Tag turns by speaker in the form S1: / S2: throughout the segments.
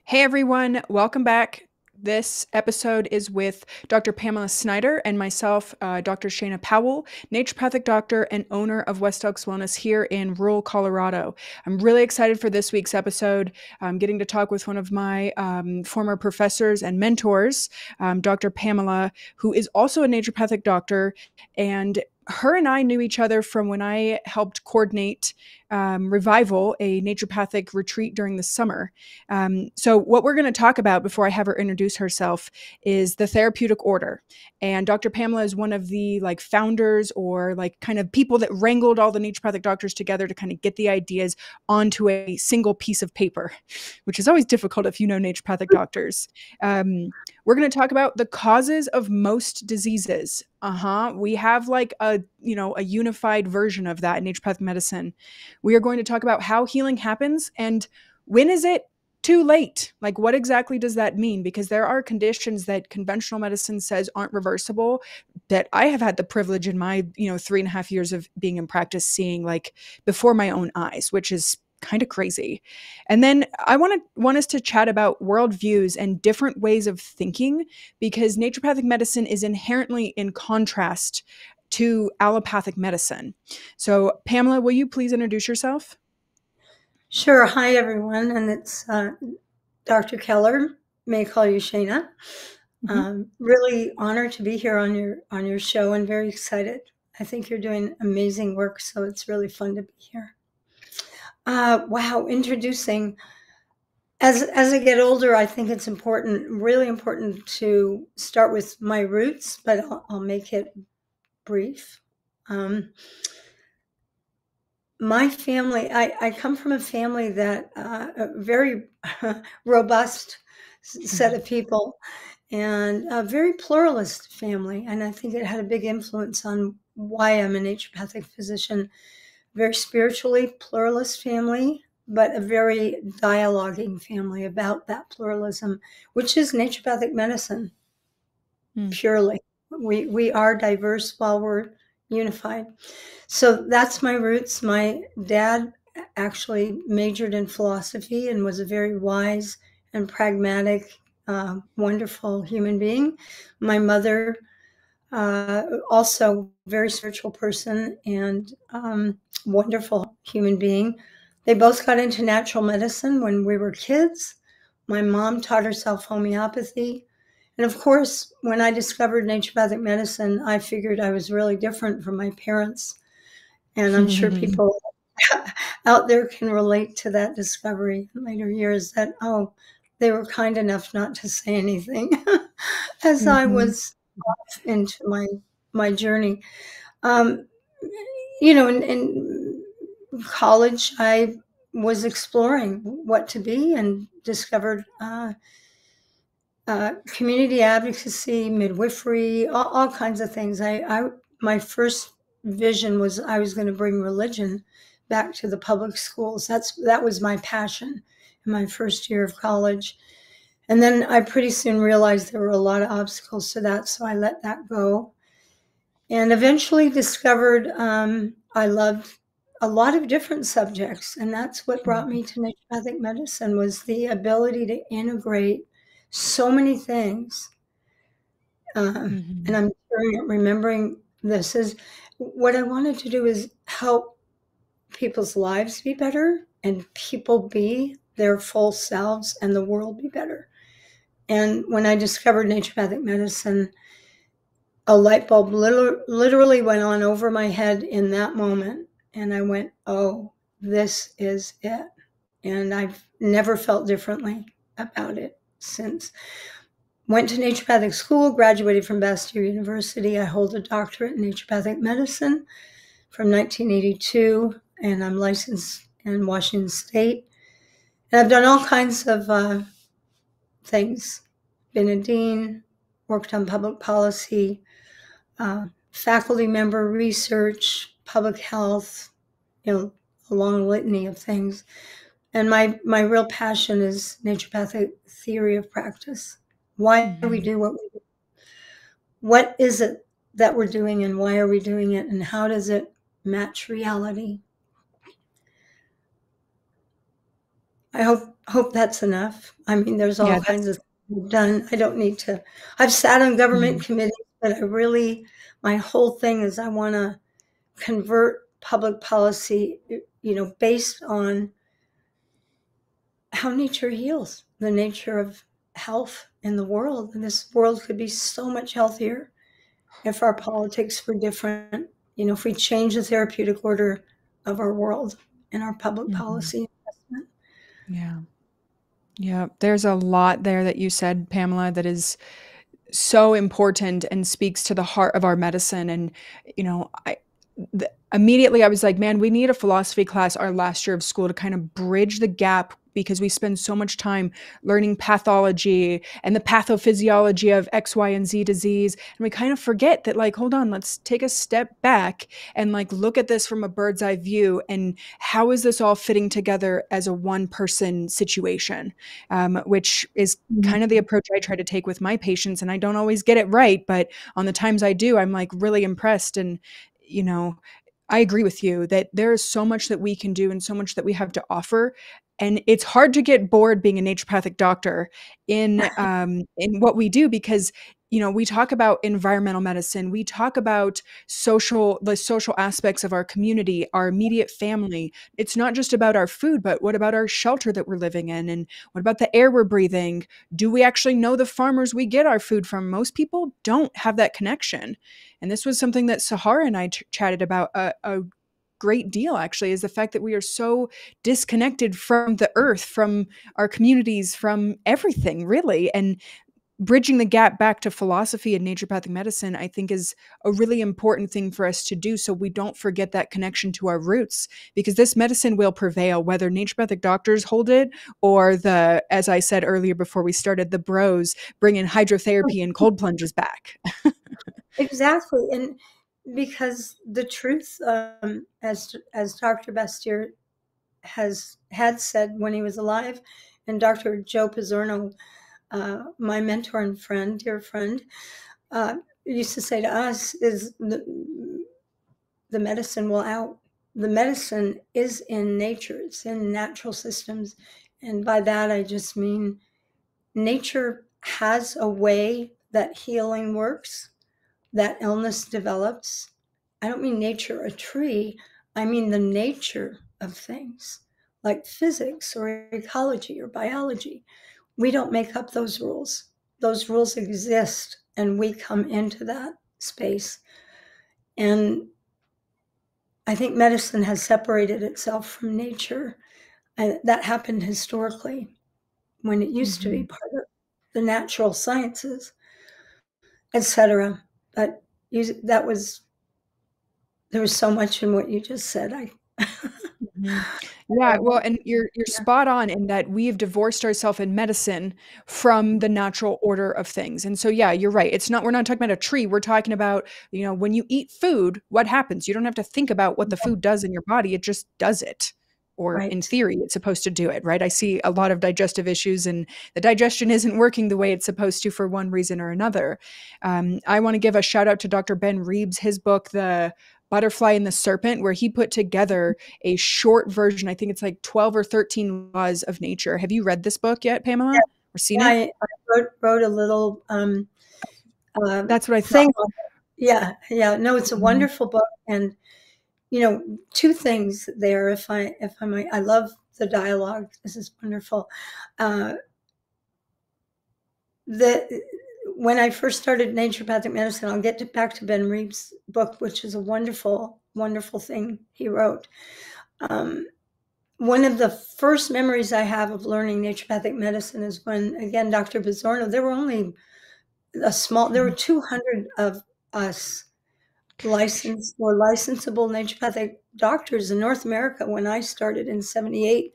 S1: Hey everyone, welcome back. This episode is with Dr. Pamela Snider and myself, Dr. Shayna Powell, naturopathic doctor and owner of West Elks Wellness here in rural Colorado. I'm really excited for this week's episode. I'm getting to talk with one of my former professors and mentors, Dr. Pamela, who is also a naturopathic doctor, and her and I knew each other from when I helped coordinate Revival, a naturopathic retreat during the summer. So what we're going to talk about before I have her introduce herself is the Therapeutic Order. And Dr. Pamela is one of the founders or kind of people that wrangled all the naturopathic doctors together to kind of get the ideas onto a single piece of paper, which is always difficult if you know naturopathic doctors. We're going to talk about the causes of most diseases. We have a unified version of that in naturopathic medicine. We are going to talk about how healing happens and when is it too late? What exactly does that mean? Because there are conditions that conventional medicine says aren't reversible that I have had the privilege in my 3.5 years of being in practice seeing before my own eyes, which is kind of crazy. And then I want us to chat about worldviews and different ways of thinking, because naturopathic medicine is inherently in contrast to allopathic medicine. So Pamela, will you please introduce yourself?
S2: Sure. Hi, everyone. And it's Dr. Keller. May I call you Shayna. Really honored to be here on your show and very excited. I think you're doing amazing work, so it's really fun to be here. Wow, introducing. As I get older, I think it's really important to start with my roots, but I'll make it brief. My family, I come from a family that a very robust set of people and a very pluralist family. And I think it had a big influence on why I'm a naturopathic physician. Very spiritually pluralist family, but a very dialoguing family about that pluralism, which is naturopathic medicine purely. We are diverse while we're unified. So that's my roots. My dad actually majored in philosophy and was a very wise and pragmatic, wonderful human being. My mother, also very spiritual person and wonderful human being. They both got into natural medicine when we were kids. My mom taught herself homeopathy. And of course, when I discovered naturopathic medicine, I figured I was really different from my parents. And I'm sure people out there can relate to that discovery in later years that, they were kind enough not to say anything as I was off into my journey. In college, I was exploring what to be and discovered community advocacy, midwifery, all kinds of things. My first vision was I was going to bring religion back to the public schools. That was my passion in my first year of college. And then I pretty soon realized there were a lot of obstacles to that, so I let that go. And eventually discovered I loved a lot of different subjects, and that's what brought me to naturopathic medicine, was the ability to integrate so many things. And I'm remembering this is what I wanted to do is help people's lives be better and people be their full selves and the world be better. And when I discovered naturopathic medicine, a light bulb literally went on over my head in that moment. And I went, oh, this is it. And I've never felt differently about it since. Went to naturopathic school, graduated from Bastyr University. I hold a doctorate in naturopathic medicine from 1982, and I'm licensed in Washington State. And I've done all kinds of things. Been a dean, worked on public policy, faculty member, research, public health, a long litany of things. And my real passion is naturopathic theory of practice. Why we do what we do. What is it that we're doing and why are we doing it and how does it match reality? I hope hope that's enough. I mean, there's all
S1: Yeah,
S2: kinds of
S1: that's
S2: things I've done. I don't need to. I've sat on government
S1: mhm.
S2: committees, but my whole thing is I want to convert public policy, based on how nature heals, the nature of health in the world. And this world could be so much healthier if our politics were different, if we change the therapeutic order of our world and our public
S1: Mhm.
S2: policy investment.
S1: Yeah. Yeah, there's a lot there that you said, Pamela, that is so important and speaks to the heart of our medicine. And, immediately I was like, man, we need a philosophy class our last year of school to kind of bridge the gap because we spend so much time learning pathology and the pathophysiology of X, Y, and Z disease. And we kind of forget that, like, hold on, let's take a step back and like look at this from a bird's eye view. And how is this all fitting together as a one person situation? Which is kind of the approach I try to take with my patients. And I don't always get it right, but on the times I do, I'm like really impressed. And, you know, I agree with you that there is so much that we can do and so much that we have to offer. And it's hard to get bored being a naturopathic doctor in what we do because we talk about environmental medicine, we talk about the social aspects of our community, our immediate family. It's not just about our food, but what about our shelter that we're living in, and what about the air we're breathing? Do we actually know the farmers we get our food from? Most people don't have that connection. And this was something that Sahara and I chatted about a great deal, actually, is the fact that we are so disconnected from the earth, from our communities, from everything, really. And bridging the gap back to philosophy and naturopathic medicine, I think, is a really important thing for us to do so we don't forget that connection to our roots, because this medicine will prevail whether naturopathic doctors hold it or as I said earlier before we started, the bros bring in hydrotherapy and cold plunges back.
S2: Exactly. And because the truth, as Dr. Bastyr had said when he was alive, and Dr. Joe Pizzorno, my mentor and friend, dear friend, used to say to us, is the medicine will out. The medicine is in nature. It's in natural systems. And by that, I just mean nature has a way that healing works, that illness develops. I don't mean nature, a tree. I mean the nature of things like physics or ecology or biology. We don't make up those rules. Those rules exist, and we come into that space. And I think medicine has separated itself from nature. And that happened historically when it used to be
S1: Mhm.
S2: part of the natural sciences, etc. But that was there was so much in what you just said.
S1: Mhm. Yeah, well,
S2: Terrible.
S1: and you're
S2: Yeah.
S1: spot on in that we've divorced ourselves in medicine from the natural order of things. And so yeah, you're right. We're not talking about a tree. We're talking about, when you eat food, what happens? You don't have to think about what the food does in your body. It just does it. Or in
S2: Right.
S1: theory, it's supposed to do it, right? I see a lot of digestive issues and the digestion isn't working the way it's supposed to for one reason or another. I want to give a shout out to Dr. Ben Reeves, his book, The Butterfly and the Serpent, where he put together a short version. I think it's like 12 or 13 laws of nature. Have you read this book yet,
S2: Yeah,
S1: Pamela? Or seen
S2: yeah,
S1: it?
S2: I wrote a little
S1: That's what I thought.
S2: thing on it. Yeah, yeah. No, it's a
S1: Mhm,
S2: wonderful book, and two things there. If I might, I love the dialogue. This is wonderful. Uh, the When I first started naturopathic medicine, I'll get back to Ben Reeves' book, which is a wonderful, wonderful thing he wrote. Um, One of the first memories I have of learning naturopathic medicine is when, again, Dr. Bizzorno, there were
S1: mhm.
S2: 200 of us licensed or licensable naturopathic doctors in North America when I started in 78.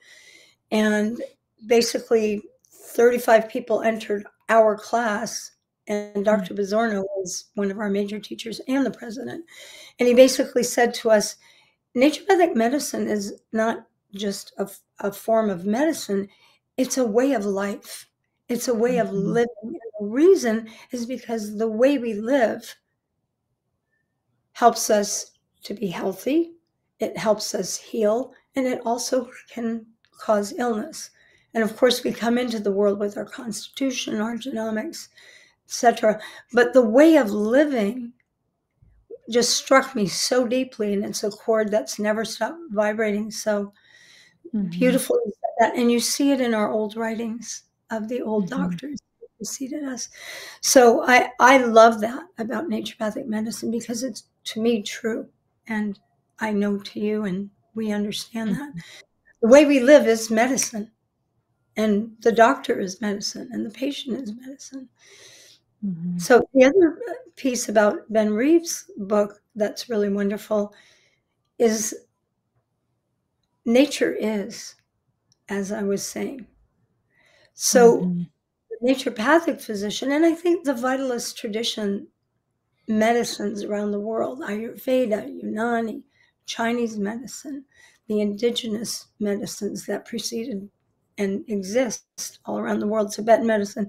S2: And basically 35 people entered our class. And
S1: Mm,
S2: Dr. Bizzorno was one of our major teachers and the president. And he basically said to us, naturopathic medicine is not just a form of medicine, it's a way of life. It's a way of
S1: mhm,
S2: living. And the reason is because the way we live helps us to be healthy, it helps us heal, and it also can cause illness. And of course, we come into the world with our constitution, our genomics, etc. But the way of living just struck me so deeply, and it's a chord that's never stopped vibrating. So beautiful is that, and you see it in our old writings of the old doctors who preceded us. So I love that about naturopathic medicine, because it's, to me, true, and I know to you, and we understand that the way we live is medicine, and the doctor is medicine, and the patient is medicine. So the other piece about Ben Reeves' book that's really wonderful is nature is, as I was saying. So the naturopathic physician, and I think the vitalist tradition medicines around the world, Ayurveda, Unani, Chinese medicine, the indigenous medicines that preceded and exist all around the world, Tibetan medicine,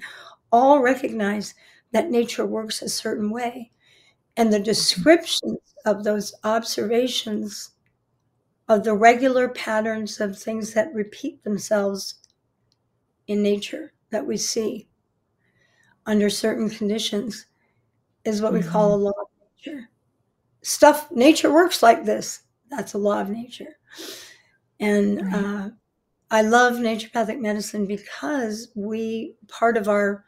S2: all recognize that nature works a certain way. And the descriptions of those observations of the regular patterns of things that repeat themselves in nature that we see under certain conditions is what we call a law of nature. Nature works like this. That's a law of nature. And I love naturopathic medicine because part of our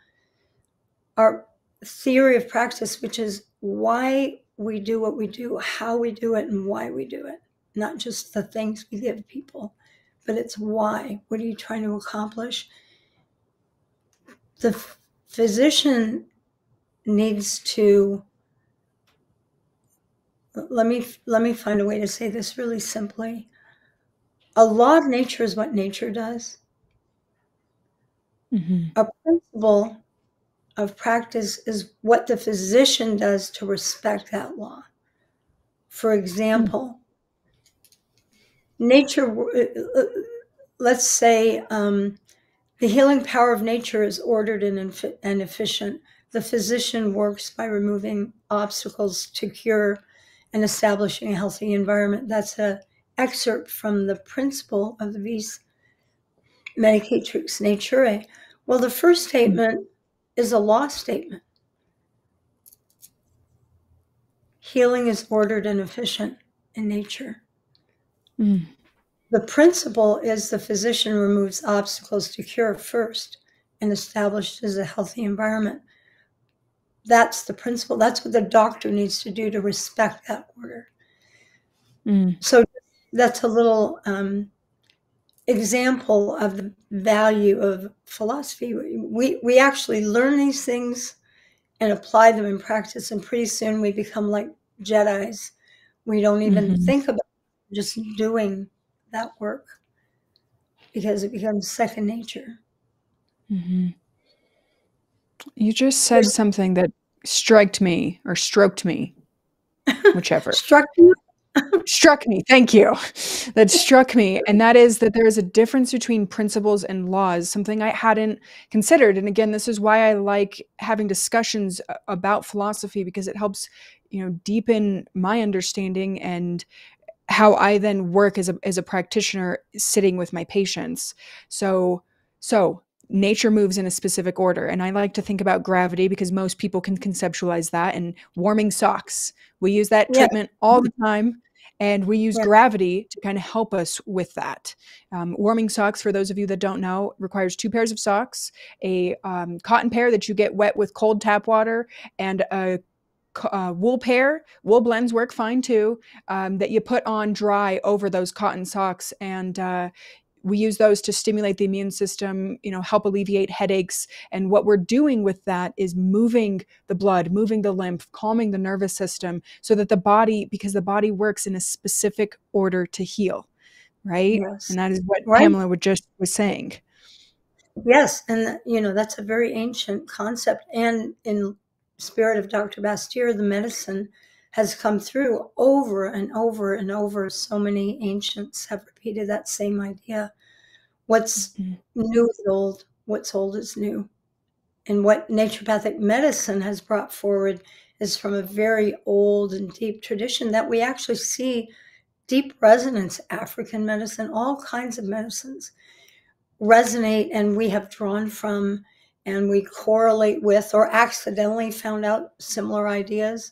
S2: theory of practice, which is why we do what we do, how we do it, and why we do it. Not just the things we give people, but it's why. What are you trying to accomplish? The physician needs to, let me find a way to say this really simply. A law of nature is what nature does. A principle of practice is what the physician does to respect that law. For example, nature, let's say the healing power of nature is ordered and efficient. The physician works by removing obstacles to cure and establishing a healthy environment. That's an excerpt from the principle of the Vis Medicatrix Naturae. Well, the first statement is a law statement. Healing is ordered and efficient in nature. The principle is the physician removes obstacles to cure first and establishes a healthy environment. That's the principle. That's what the doctor needs to do to respect that order. So that's a little example of the value of philosophy. We actually learn these things and apply them in practice, and pretty soon we become like Jedis. We don't even think about just doing that work because it becomes second nature.
S1: You just said something that stroked me, whichever.
S2: Struck you?
S1: Struck me, thank you. That struck me, and that is that there is a difference between principles and laws, something I hadn't considered. And again, this is why I like having discussions about philosophy, because it helps, deepen my understanding and how I then work as a practitioner sitting with my patients. So nature moves in a specific order. And I like to think about gravity because most people can conceptualize that. And warming socks, we use that treatment all the time. And we use gravity to kind of help us with that. Warming socks, for those of you that don't know, requires 2 pairs of socks, a cotton pair that you get wet with cold tap water, and a wool pair. Wool blends work fine too, that you put on dry over those cotton socks. And we use those to stimulate the immune system, help alleviate headaches. And what we're doing with that is moving the blood, moving the lymph, calming the nervous system, so that because the body works in a specific order to heal, right?
S2: Yes.
S1: And that is what Pamela was saying.
S2: Yes, and that's a very ancient concept. And in spirit of Dr. Bastyr, the medicine has come through over and over and over. So many ancients have repeated that same idea. What's new is old, what's old is new. And what naturopathic medicine has brought forward is from a very old and deep tradition that we actually see deep resonance, African medicine, all kinds of medicines, resonate and we have drawn from, and we correlate with or accidentally found out similar ideas.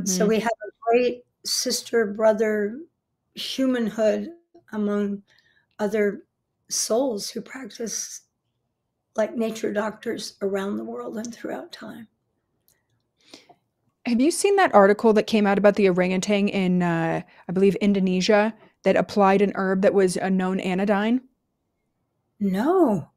S2: So we have a great sister brother humanhood among other souls who practice like nature doctors around the world and throughout time.
S1: Have you seen that article that came out about the orangutan in, I believe, Indonesia that applied an herb that was a known anodyne?
S2: No.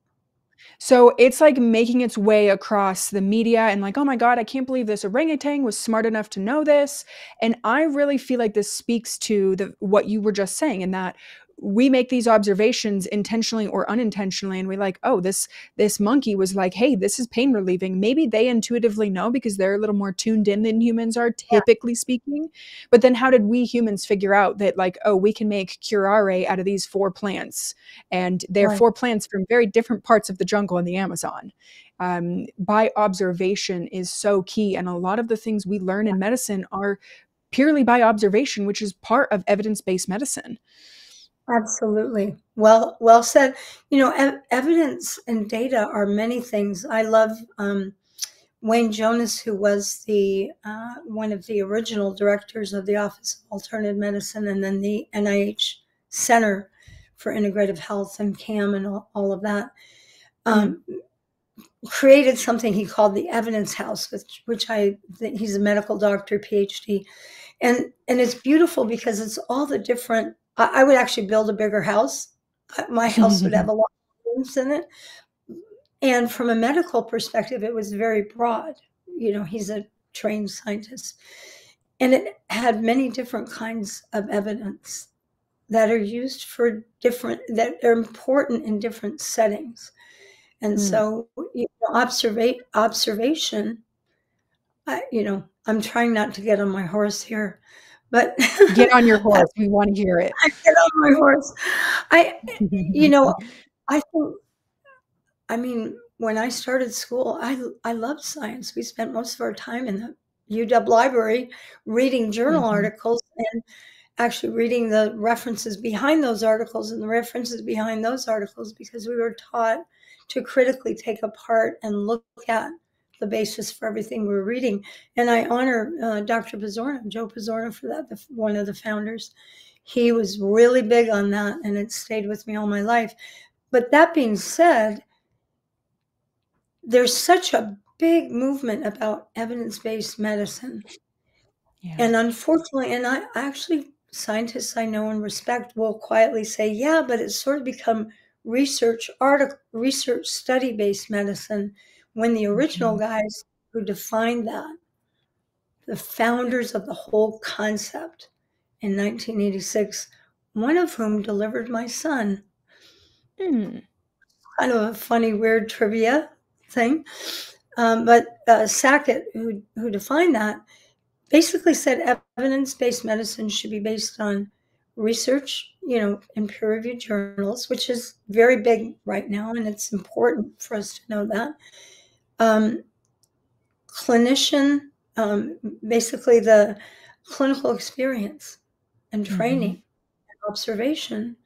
S1: So it's like making its way across the media and like, oh my God, I can't believe this orangutan was smart enough to know this. And I really feel like this speaks to what you were just saying, in that we make these observations intentionally or unintentionally, and we like, oh, this monkey was like, hey, this is pain relieving. Maybe they intuitively know because they're a little more tuned in than humans are,
S2: Yeah.
S1: typically speaking. But then how did we humans figure out that, like, oh, we can make curare out of these 4 plants, and they're
S2: Right.
S1: 4 plants from very different parts of the jungle in the Amazon? By observation is so key, and a lot of the things we learn in medicine are purely by observation, which is part of evidence-based medicine.
S2: Absolutely. Well said. Evidence and data are many things. I love Wayne Jonas, who was the one of the original directors of the Office of Alternative Medicine and then the NIH Center for Integrative Health and CAM and all of that. Created something he called the Evidence House, which I think he's a medical doctor, PhD. And it's beautiful because it's all the different. I would actually build a bigger house. My house would have a lot of rooms in it. And from a medical perspective, it was very broad. He's a trained scientist. And it had many different kinds of evidence that are used for that are important in different settings. And so, observation, I'm trying not to get on my horse here, but
S1: Get on your horse. We want to hear it.
S2: I get on my horse. I think, when I started school, I loved science. We spent most of our time in the UW library reading journal articles and actually reading the references behind those articles and the references behind those articles, because we were taught to critically take apart and look at the basis for everything we were reading. And I honor Dr. Pizzorno, Joe Pizzorno, for that, one of the founders. He was really big on that, and it stayed with me all my life. But that being said, there's such a big movement about evidence-based medicine.
S1: Yeah.
S2: And unfortunately, and I actually, scientists I know and respect will quietly say, yeah, but it's sort of become research study-based medicine, when the original guys who defined that, the founders of the whole concept in 1986, one of whom delivered my son. Kind of a funny, weird trivia thing. But Sackett, who defined that, basically said evidence-based medicine should be based on research, in peer-reviewed journals, which is very big right now, and it's important for us to know that. Clinician, basically the clinical experience and training and observation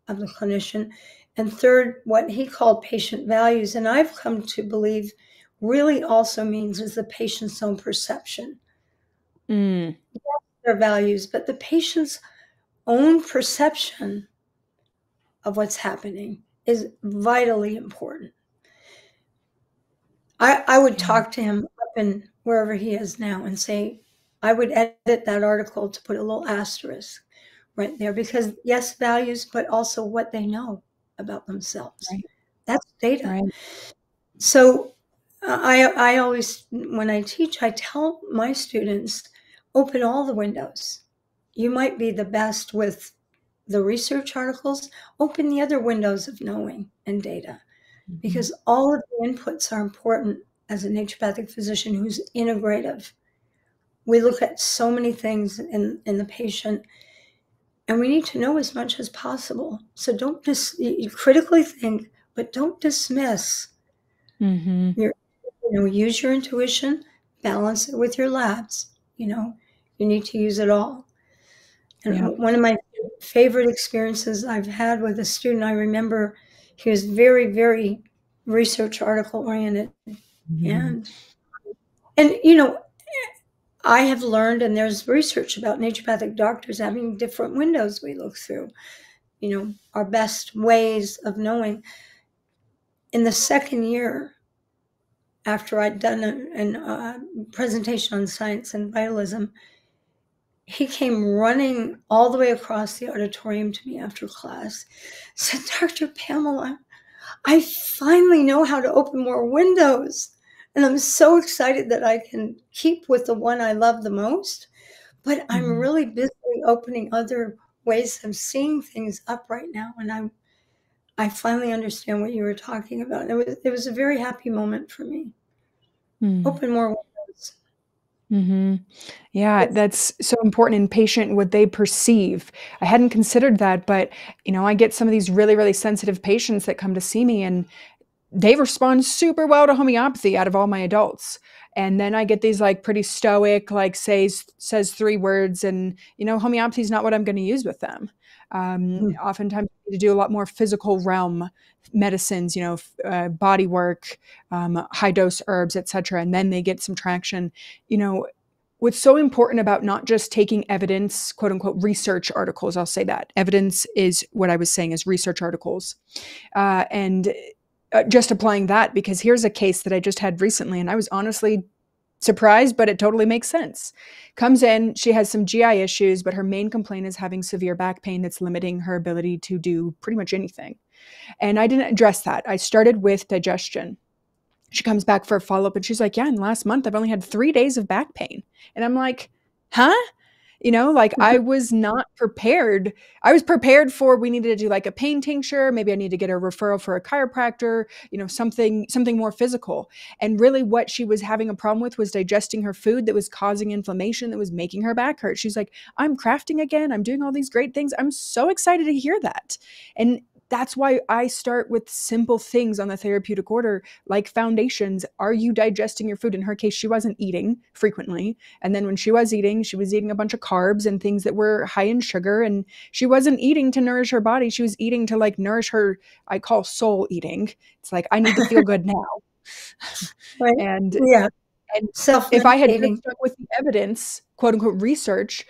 S2: of the clinician. And third, what he called patient values, and I've come to believe really also means is the patient's own perception. Yes, their values, but the patient's own perception of what's happening is vitally important. I would talk to him up in wherever he is now and say, I would edit that article to put a little asterisk right there, because yes, values, but also what they know about themselves.
S1: Right.
S2: That's data.
S1: Right.
S2: So I always, when I teach, I tell my students, open all the windows. You might be the best with the research articles, open the other windows of knowing and data, because all of the inputs are important as a naturopathic physician who's integrative. We look at so many things in the patient, and we need to know as much as possible. So don't you critically think, but don't dismiss. Use your intuition, balance it with your labs. You need to use it all. And one of my favorite experiences I've had with a student, I remember he was very, very research article oriented.
S1: Mhm.
S2: And you know, I have learned, and there's research about naturopathic doctors having different windows we look through, you know, our best ways of knowing. In the second year, after I'd done a presentation on science and vitalism, he came running all the way across the auditorium to me after class, said, Dr. Pamela, I finally know how to open more windows. And I'm so excited that I can keep with the one I love the most, but I'm
S1: Mhm.
S2: really busy opening other ways of seeing things up right now. And I finally understand what you were talking about. And it was a very happy moment for me.
S1: Mm.
S2: Open more windows.
S1: Mhm. Yeah,
S2: It's,
S1: that's so important in patient what they perceive. I hadn't considered that, but, I get some of these really, really sensitive patients that come to see me, and they respond super well to homeopathy out of all my adults. And then I get these like pretty stoic, like says 3 words, and homeopathy is not what I'm going to use with them. Oftentimes, I need to do a lot more physical realm medicines, body work, high dose herbs, etc., and then they get some traction. You know, what's so important about not just taking evidence, quote unquote, research articles. I'll say that evidence is what I was saying is research articles, and just applying that, because here's a case that I just had recently, and I was honestly surprised, but it totally makes sense. Comes in, she has some GI issues, but her main complaint is having severe back pain that's limiting her ability to do pretty much anything. And I didn't address that. I started with digestion. She comes back for a follow up and she's like, yeah, in the last month, I've only had 3 days of back pain. And I'm like, huh? Like I was not prepared. I was prepared for we needed to do like a pain tincture. Maybe I need to get a referral for a chiropractor, something more physical. And really what she was having a problem with was digesting her food that was causing inflammation that was making her back hurt. She's like, I'm crafting again. I'm doing all these great things. I'm so excited to hear that. And that's why I start with simple things on the therapeutic order, like foundations. Are you digesting your food? In her case, she wasn't eating frequently. And then when she was eating a bunch of carbs and things that were high in sugar. And she wasn't eating to nourish her body. She was eating to like nourish her, I call soul eating. It's like, I need to feel good now.
S2: right?
S1: And
S2: Yeah.
S1: and if I had just
S2: Self-medicating.
S1: stuck with the evidence, quote unquote research,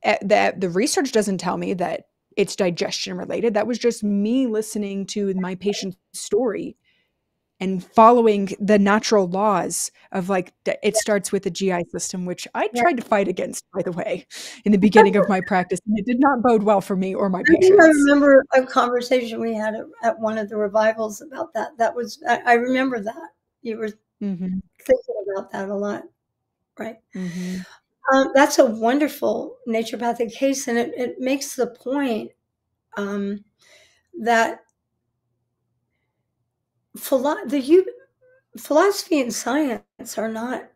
S1: that the research doesn't tell me that it's digestion related. That was just me listening to my patient's story and following the natural laws of like it starts with the GI system, which I
S2: Yeah.
S1: tried to fight against, by the way, in the beginning of my practice. And it did not bode well for me or my
S2: I think I
S1: patients.
S2: remember a conversation we had at one of the revivals about that. That was, I remember that. You were
S1: Hmm.
S2: thinking about that a lot, right?
S1: Hmm.
S2: That's a wonderful naturopathic case, and it makes the point um, that philosophy and science are not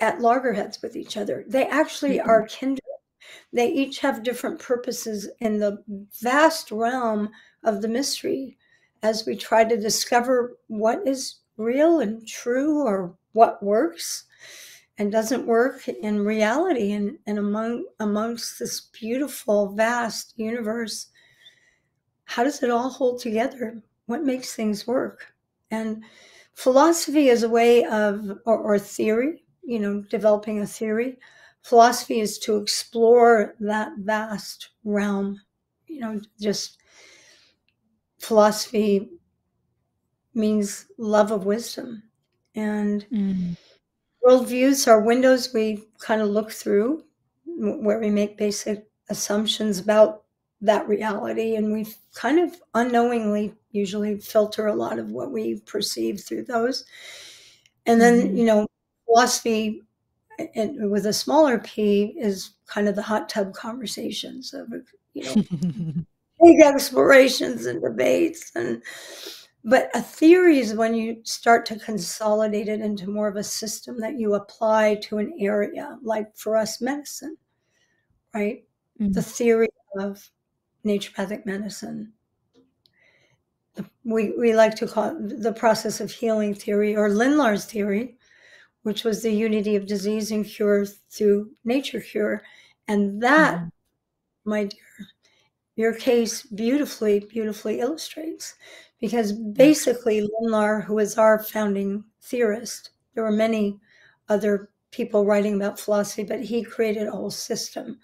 S2: at loggerheads with each other. They actually are kindred. They each have different purposes in the vast realm of the mystery as we try to discover what is real and true, or what works and doesn't work in reality, and amongst this beautiful vast universe. How does it all hold together? What makes things work? And philosophy is a way of, or theory, developing a theory. Philosophy is to explore that vast realm. Just philosophy means love of wisdom. And
S1: Mm.
S2: worldviews are windows we kind of look through, where we make basic assumptions about that reality, and we kind of unknowingly usually filter a lot of what we perceive through those. And then,
S1: Mhm.
S2: philosophy, and with a smaller p, is kind of the hot tub conversations of, you know big explorations and debates. But a theory is when you start to consolidate it into more of a system that you apply to an area, like for us, medicine, right? The
S1: Mm.
S2: theory of naturopathic medicine. We like to call it the process of healing theory, or Lindlar's theory, which was the unity of disease and cure through nature cure. And that,
S1: Mhm.
S2: my dear, your case beautifully, beautifully illustrates, because basically Lindlar, who was our founding theorist, there were many other people writing about philosophy, but he created a whole system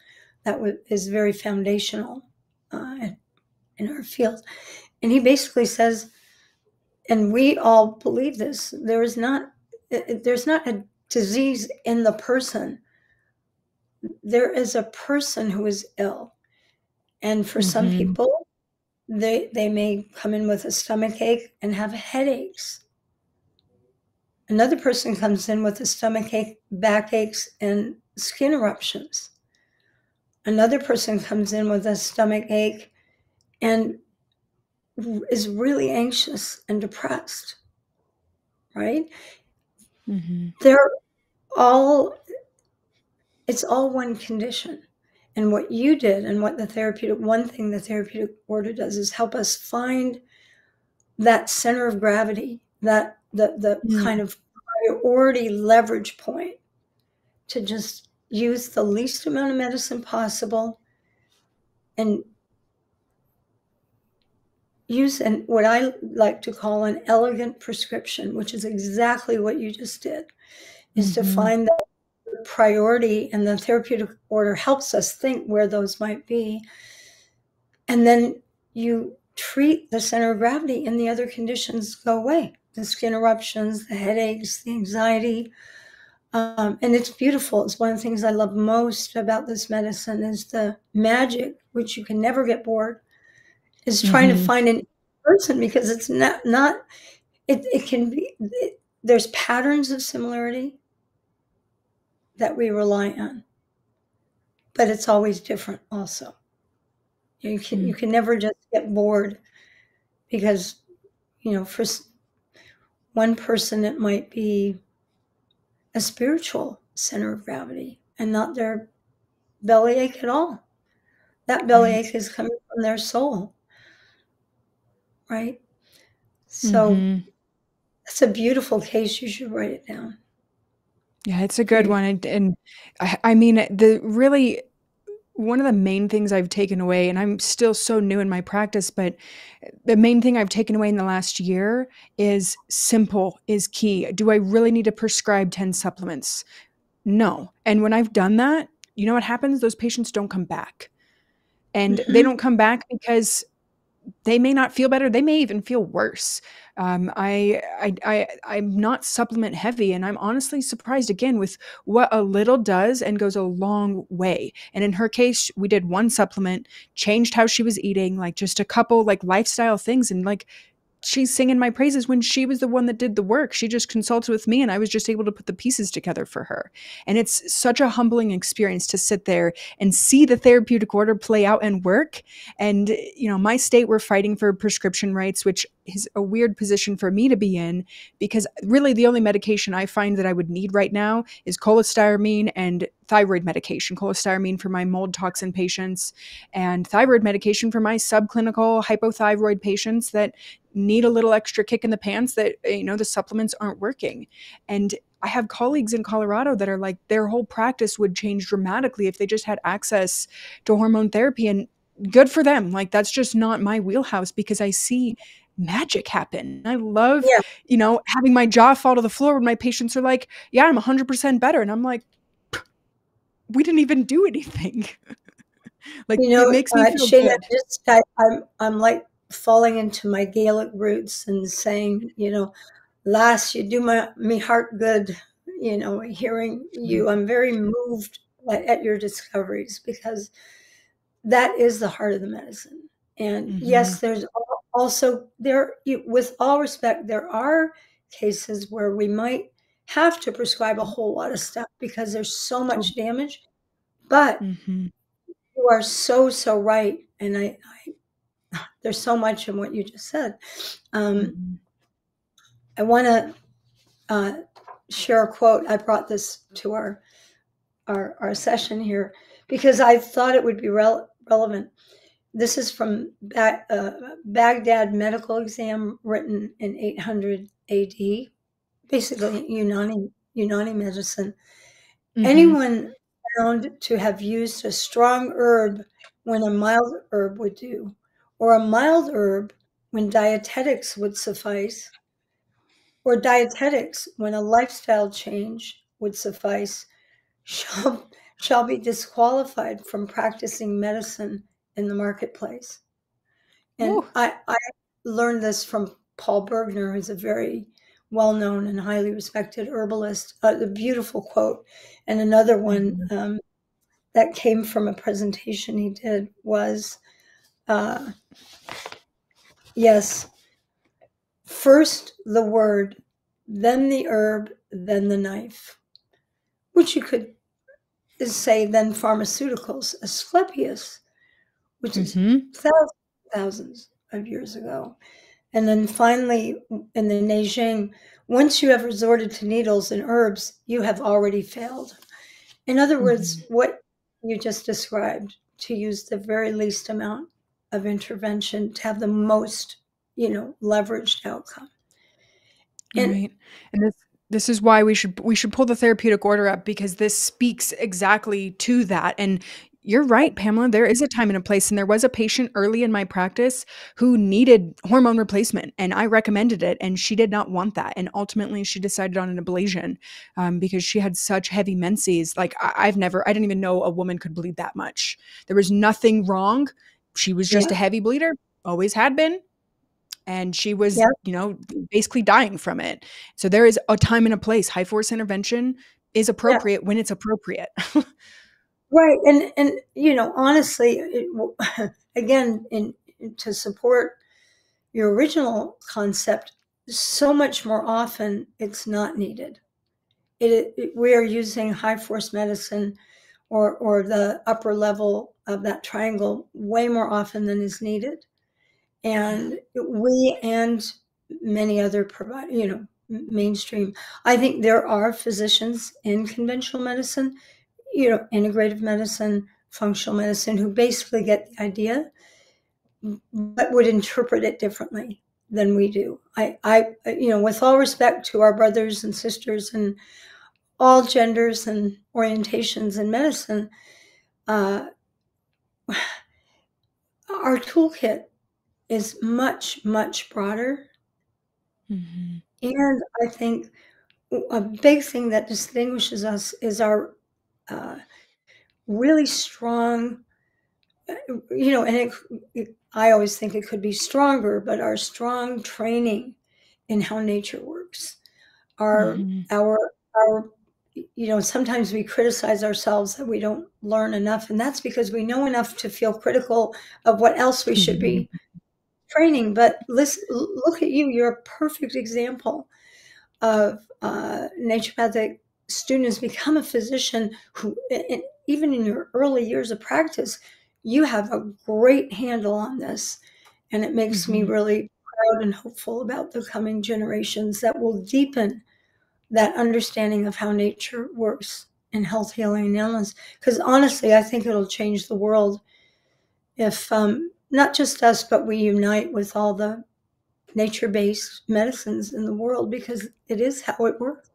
S2: that is very foundational in our field. And he basically says, and we all believe this, there's not a disease in the person. There is a person who is ill. And for some people, they may come in with a stomach ache and have headaches. Another person comes in with a stomach ache, backaches, and skin eruptions. Another person comes in with a stomach ache and is really anxious and depressed, right? They're all, it's all one condition. And what you did and what one thing the Therapeutic Order does is help us find that center of gravity, that the kind of priority leverage point to just use the least amount of medicine possible and use what I like to call an elegant prescription, which is exactly what you just did, is to find that priority, and the Therapeutic Order helps us think where those might be. And then you treat the center of gravity and the other conditions go away. The skin eruptions, the headaches, the anxiety. And it's beautiful. It's one of the things I love most about this medicine is the magic, which you can never get bored, is trying to find an person, because it's not it can be, there's patterns of similarity that we rely on, but it's always different also. You can never just get bored, because, for one person, it might be a spiritual center of gravity and not their bellyache at all. That bellyache is coming from their soul, right? So it's a beautiful case. You should write it down.
S1: Yeah, it's a good one. And I mean, one of the main things I've taken away, and I'm still so new in my practice, but the main thing I've taken away in the last year is simple is key. Do I really need to prescribe 10 supplements? No. And when I've done that, you know what happens? Those patients don't come back. And they don't come back because they may not feel better. They may even feel worse. I'm not supplement heavy, and I'm honestly surprised again with what a little does and goes a long way. And in her case, we did one supplement, changed how she was eating, like just a couple like lifestyle things, and like she's singing my praises when she was the one that did the work. She just consulted with me and I was just able to put the pieces together for her. And it's such a humbling experience to sit there and see the Therapeutic Order play out and work. And, my state, we're fighting for prescription rights, which is a weird position for me to be in, because really the only medication I find that I would need right now is cholestyramine and thyroid medication. Cholestyramine for my mold toxin patients and thyroid medication for my subclinical hypothyroid patients that need a little extra kick in the pants that, the supplements aren't working. And I have colleagues in Colorado that are like, their whole practice would change dramatically if they just had access to hormone therapy, and good for them. Like, that's just not my wheelhouse, because I see magic happen. I love, having my jaw fall to the floor when my patients are like, yeah, I'm 100% better. And I'm like, we didn't even do anything. Like, it makes me feel
S2: Shana,
S1: good.
S2: I'm like falling into my Gaelic roots and saying, lass, you do me heart good, hearing you. I'm very moved at your discoveries, because that is the heart of the medicine. And yes, there's also with all respect, there are cases where we might have to prescribe a whole lot of stuff because there's so much damage. But you are so right, and I there's so much in what you just said. I want to share a quote. I brought this to our session here because I thought it would be relevant. This is from Baghdad Medical Exam, written in 800 AD, basically Unani medicine. Anyone found to have used a strong herb when a mild herb would do, or a mild herb when dietetics would suffice, or dietetics when a lifestyle change would suffice, shall be disqualified from practicing medicine in the marketplace. And
S1: Woo.
S2: I learned this from Paul Bergner, who's a very well-known and highly respected herbalist. A beautiful quote. And another one that came from a presentation he did was, yes, first the word, then the herb, then the knife, which you could say then pharmaceuticals. Asclepius, which is thousands of years ago. And then finally, in the Neijing, once you have resorted to needles and herbs, you have already failed. In other words, what you just described, to use the very least amount of intervention to have the most, leveraged outcome. And
S1: Right. And this is why we should pull the therapeutic order up, because this speaks exactly to that. And you're right, Pamela, there is a time and a place. And there was a patient early in my practice who needed hormone replacement, and I recommended it, and she did not want that. And ultimately she decided on an ablation because she had such heavy menses. Like I didn't even know a woman could bleed that much. There was nothing wrong. She was just
S2: yeah,
S1: a heavy bleeder, always had been. And she was,
S2: yeah,
S1: basically dying from it. So there is a time and a place. High force intervention is
S2: yeah,
S1: appropriate when it's appropriate.
S2: right. And honestly, again, to support your original concept, so much more often it's not needed. We are using high force medicine or the upper level of that triangle way more often than is needed.
S1: Yeah.
S2: And we and many other mainstream. I think there are physicians in conventional medicine, integrative medicine, functional medicine, who basically get the idea, but would interpret it differently than we do. With all respect to our brothers and sisters and all genders and orientations in medicine, uh, our toolkit is much, much broader.
S1: Mhm.
S2: And I think a big thing that distinguishes us is our uh, really strong, and I always think it could be stronger, but our strong training in how nature works. Our,
S1: Mhm.
S2: our, sometimes we criticize ourselves that we don't learn enough, and that's because we know enough to feel critical of what else we should
S1: Mhm.
S2: be training. But listen, look at you. You're a perfect example of naturopathic students become a physician who, even in your early years of practice, you have a great handle on this. And it makes me
S1: Mhm.
S2: really proud and hopeful about the coming generations that will deepen that understanding of how nature works in health, healing, and illness. Because honestly, I think it'll change the world if not just us, but we unite with all the nature-based medicines in the world, because it is how it works.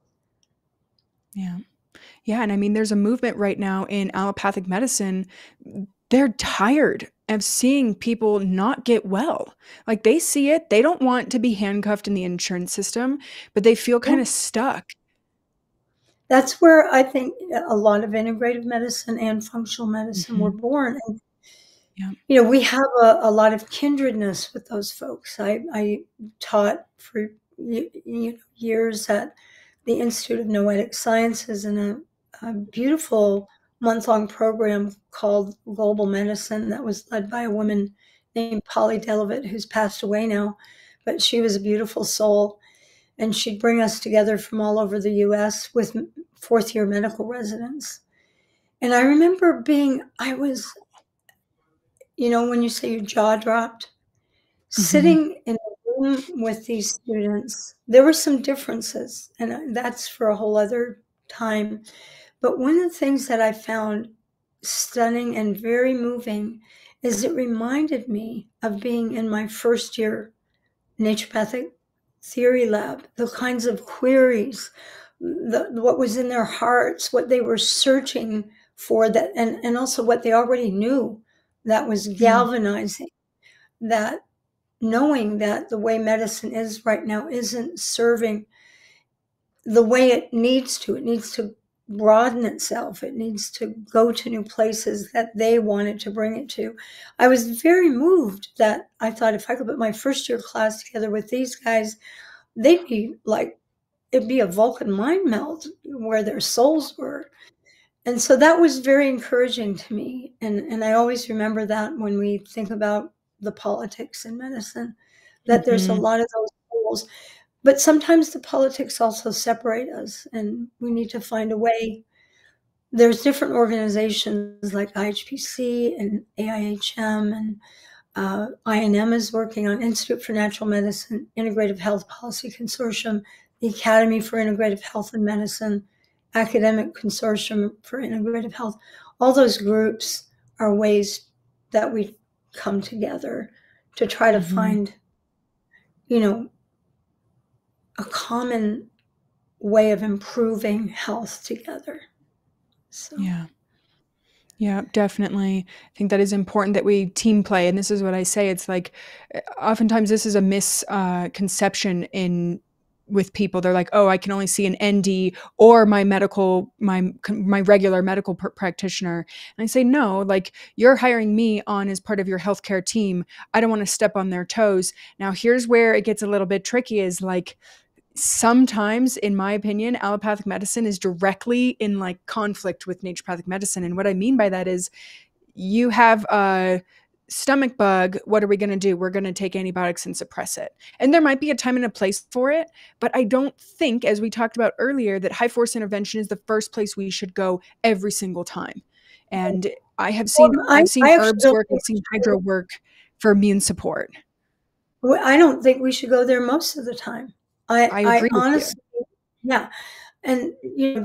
S1: Yeah. Yeah, and I mean, there's a movement right now in allopathic medicine. They're tired of seeing people not get well. Like, they see it, they don't want to be handcuffed in the insurance system, but they feel
S2: Yeah.
S1: kinda stuck.
S2: That's where I think a lot of integrative medicine and functional medicine were
S1: Mhm.
S2: born. And,
S1: Yeah.
S2: we have a lot of kindredness with those folks. I taught for years at the Institute of Noetic Sciences in a beautiful month-long program called Global Medicine that was led by a woman named Polly Delavitt, who's passed away now, but she was a beautiful soul. And she'd bring us together from all over the US with fourth-year medical residents. And I remember when you say your jaw dropped,
S1: Mhm.
S2: sitting in a room with these students, there were some differences, and that's for a whole other time. But one of the things that I found stunning and very moving is it reminded me of being in my first year naturopathic theory lab, the kinds of queries, what was in their hearts, what they were searching for, that, and also what they already knew that was
S1: Mm.
S2: galvanizing that knowing that the way medicine is right now isn't serving the way it needs to. It needs to broaden itself. It needs to go to new places that they wanted to bring it to. I was very moved that I thought if I could put my first year class together with these guys, they'd be like, it'd be a Vulcan mind meld where their souls were. And so that was very encouraging to me. And I always remember that when we think about the politics in medicine, that there's a lot of those goals. But sometimes the politics also separate us, and we need to find a way. There's different organizations like IHPC and AIHM, and INM is working on Institute for Natural Medicine, Integrative Health Policy Consortium, the Academy for Integrative Health and Medicine, Academic Consortium for Integrative Health. All those groups are ways that we come together to try to find, a common way of improving health together. So.
S1: Yeah, definitely. I think that is important that we team play. And this is what I say. It's like, oftentimes this is a misconception with people. They're like, oh, I can only see an ND or my regular medical practitioner. And I say, no, like, you're hiring me on as part of your healthcare team. I don't want to step on their toes. Now, here's where it gets a little bit tricky is like, sometimes, in my opinion, allopathic medicine is directly in like conflict with naturopathic medicine. And what I mean by that is you have a stomach bug. What are we going to do? We're going to take antibiotics and suppress it. And there might be a time and a place for it. But I don't think, as we talked about earlier, that high force intervention is the first place we should go every single time. And I've seen herbs work, I've seen hydro work for immune support.
S2: I don't think we should go there most of the time.
S1: I agree
S2: honestly,
S1: with
S2: you. Yeah. And,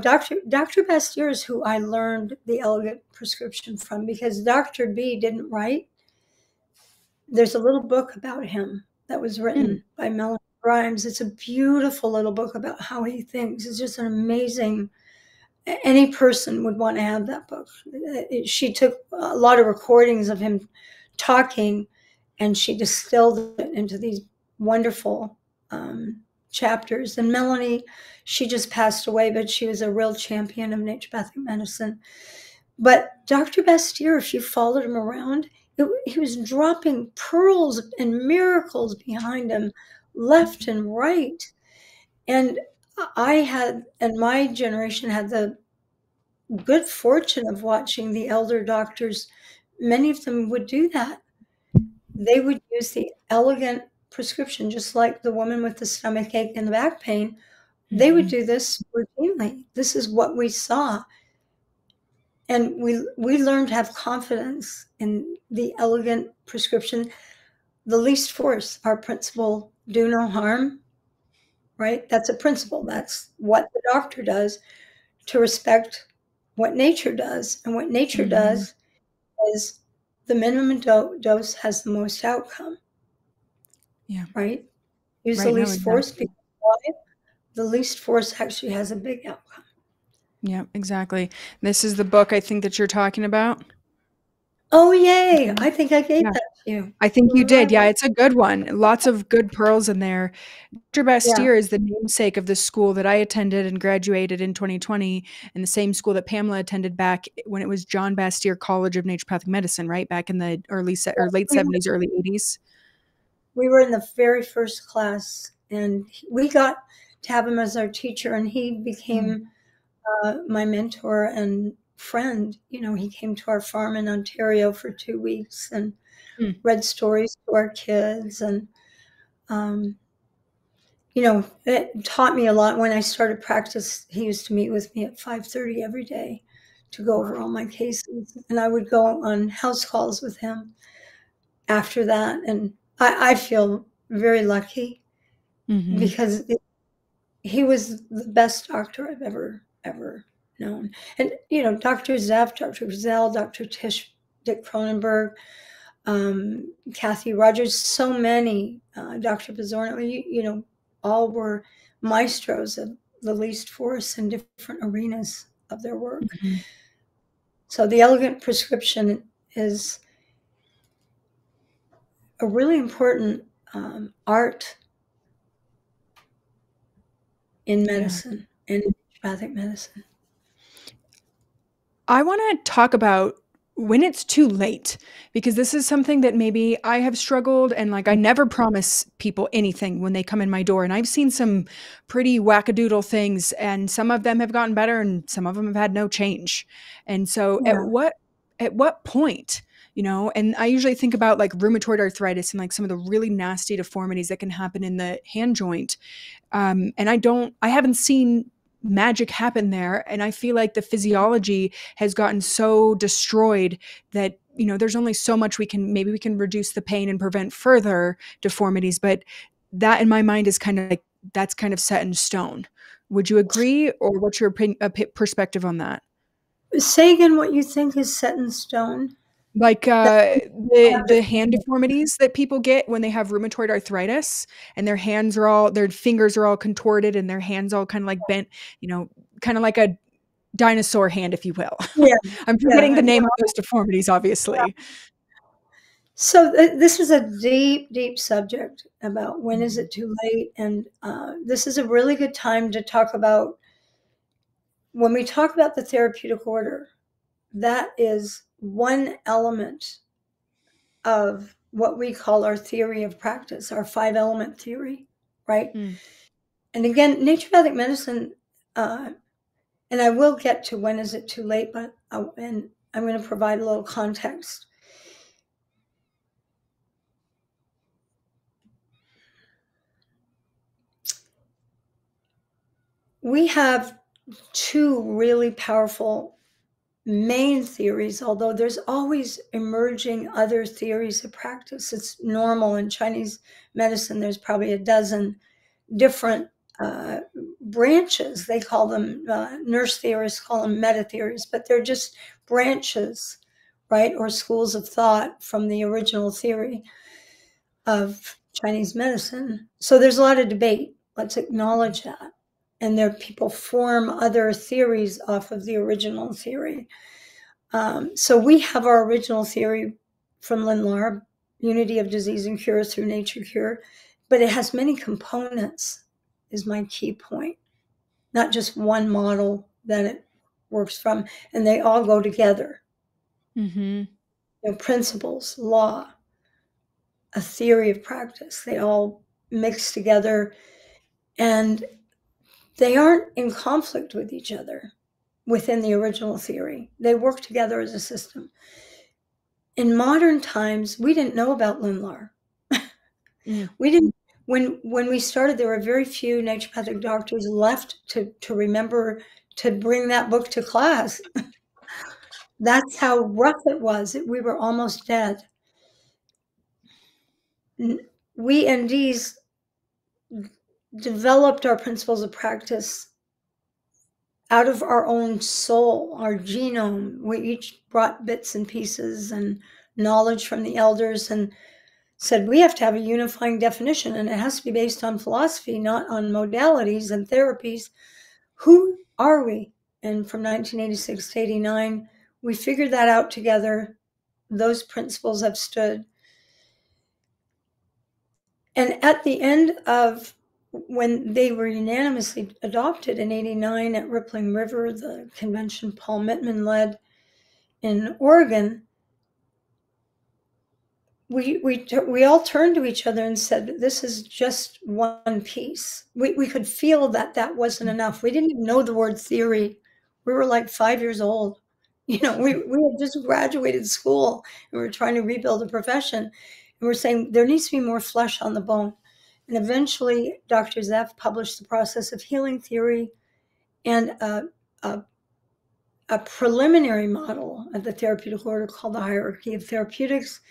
S2: Dr. Bastyr is who I learned the elegant prescription from, because Dr. B didn't write. There's a little book about him that was written by Melanie Grimes. It's a beautiful little book about how he thinks. It's just an amazing, any person would want to have that book. She took a lot of recordings of him talking, and she distilled it into these wonderful chapters. And Melanie, she just passed away, but she was a real champion of naturopathic medicine. But Dr. Bastyr, if you followed him around, he was dropping pearls and miracles behind him left and right. And my generation had the good fortune of watching the elder doctors. Many of them would do that. They would use the elegant prescription, just like the woman with the stomach ache and the back pain. They would do this routinely. This is what we saw. And we learned to have confidence in the elegant prescription. The least force, our principle, do no harm, right? That's a principle. That's what the doctor does, to respect what nature does. And what nature does is the minimum dose has the most outcome.
S1: Yeah.
S2: Right? Use the least force, because the least force actually has a big outcome.
S1: Yeah, exactly. This is the book I think that you're talking about.
S2: Oh, yay. I think I gave that to you.
S1: I think you did. Yeah, it's a good one. Lots of good pearls in there. Dr. Bastyr is the namesake of the school that I attended and graduated in 2020, and the same school that Pamela attended back when it was John Bastyr College of Naturopathic Medicine, right? Back in the late 70s, early 80s.
S2: We were in the very first class, and we got to have him as our teacher, and he became my mentor and friend. He came to our farm in Ontario for 2 weeks and read stories to our kids. And, it taught me a lot. When I started practice, he used to meet with me at 5:30 every day to go over all my cases. And I would go on house calls with him after that. And I feel very lucky because he was the best doctor I've ever known. And, Dr. Zeff, Dr. Griselle, Dr. Tish, Dick Cronenberg, Kathy Rogers, so many, Dr. Pizzorno, all were maestros of the least force in different arenas of their work. So the elegant prescription is a really important art in
S1: Yeah.
S2: medicine, in naturopathic medicine.
S1: I want to talk about when it's too late, because this is something that maybe I have struggled, and like I never promise people anything when they come in my door, and I've seen some pretty wackadoodle things, and some of them have gotten better and some of them have had no change. And so
S2: Yeah.
S1: at what point, and I usually think about like rheumatoid arthritis and like some of the really nasty deformities that can happen in the hand joint. And I haven't seen magic happen there. And I feel like the physiology has gotten so destroyed that, there's only so much maybe we can reduce the pain and prevent further deformities. But that in my mind is that's kind of set in stone. Would you agree? Or what's your perspective on that?
S2: Say again what you think is set in stone.
S1: Like
S2: That
S1: the hand deformities that people get when they have rheumatoid arthritis, and their fingers are all contorted and their hands all kind of like bent, kind of like a dinosaur hand, if you will.
S2: Yeah,
S1: I'm forgetting
S2: yeah.
S1: the name of those deformities, obviously.
S2: So this is a deep, deep subject about when is
S1: Mhm.
S2: it too late, and this is a really good time to talk about when we talk about the therapeutic order. That is one element of what we call our theory of practice, our 5-element theory, right?
S1: Mm.
S2: And again, naturopathic medicine, and I will get to when is it too late, but and I'm going to provide a little context. We have two really powerful main theories, although there's always emerging other theories of practice. It's normal in Chinese medicine. There's probably a dozen different branches. They call them, nurse theorists call them meta theories, but they're just branches, right? Or schools of thought from the original theory of Chinese medicine. So there's a lot of debate. Let's acknowledge that. And there people form other theories off of the original theory. So we have our original theory from Lindlar, unity of disease and cure through nature cure, but it has many components, is my key point. Not just one model that it works from, and they all go together.
S1: Mm-hmm.
S2: Principles, law, a theory of practice, they all mix together, and they aren't in conflict with each other within the original theory. They work together as a system. In modern times, we didn't know about Lindlar.
S1: Mm.
S2: We didn't when we started, there were very few naturopathic doctors left to remember to bring that book to class. That's how rough it was. We were almost dead. We NDs developed our principles of practice out of our own soul, our genome. We each brought bits and pieces and knowledge from the elders and said we have to have a unifying definition, and it has to be based on philosophy, not on modalities and therapies. Who are we? And from 1986 to 89, we figured that out together. Those principles have stood. And at the end of when they were unanimously adopted in 89 at Rippling River, the convention Paul Mittman led in Oregon, we all turned to each other and said, this is just one piece. We could feel that wasn't enough. We didn't even know the word theory. We were like 5 years old. We had just graduated school and we were trying to rebuild a profession. And we're saying there needs to be more flesh on the bone. And eventually, Dr. Zeff published the process of healing theory and a preliminary model of the therapeutic order called the hierarchy of therapeutics.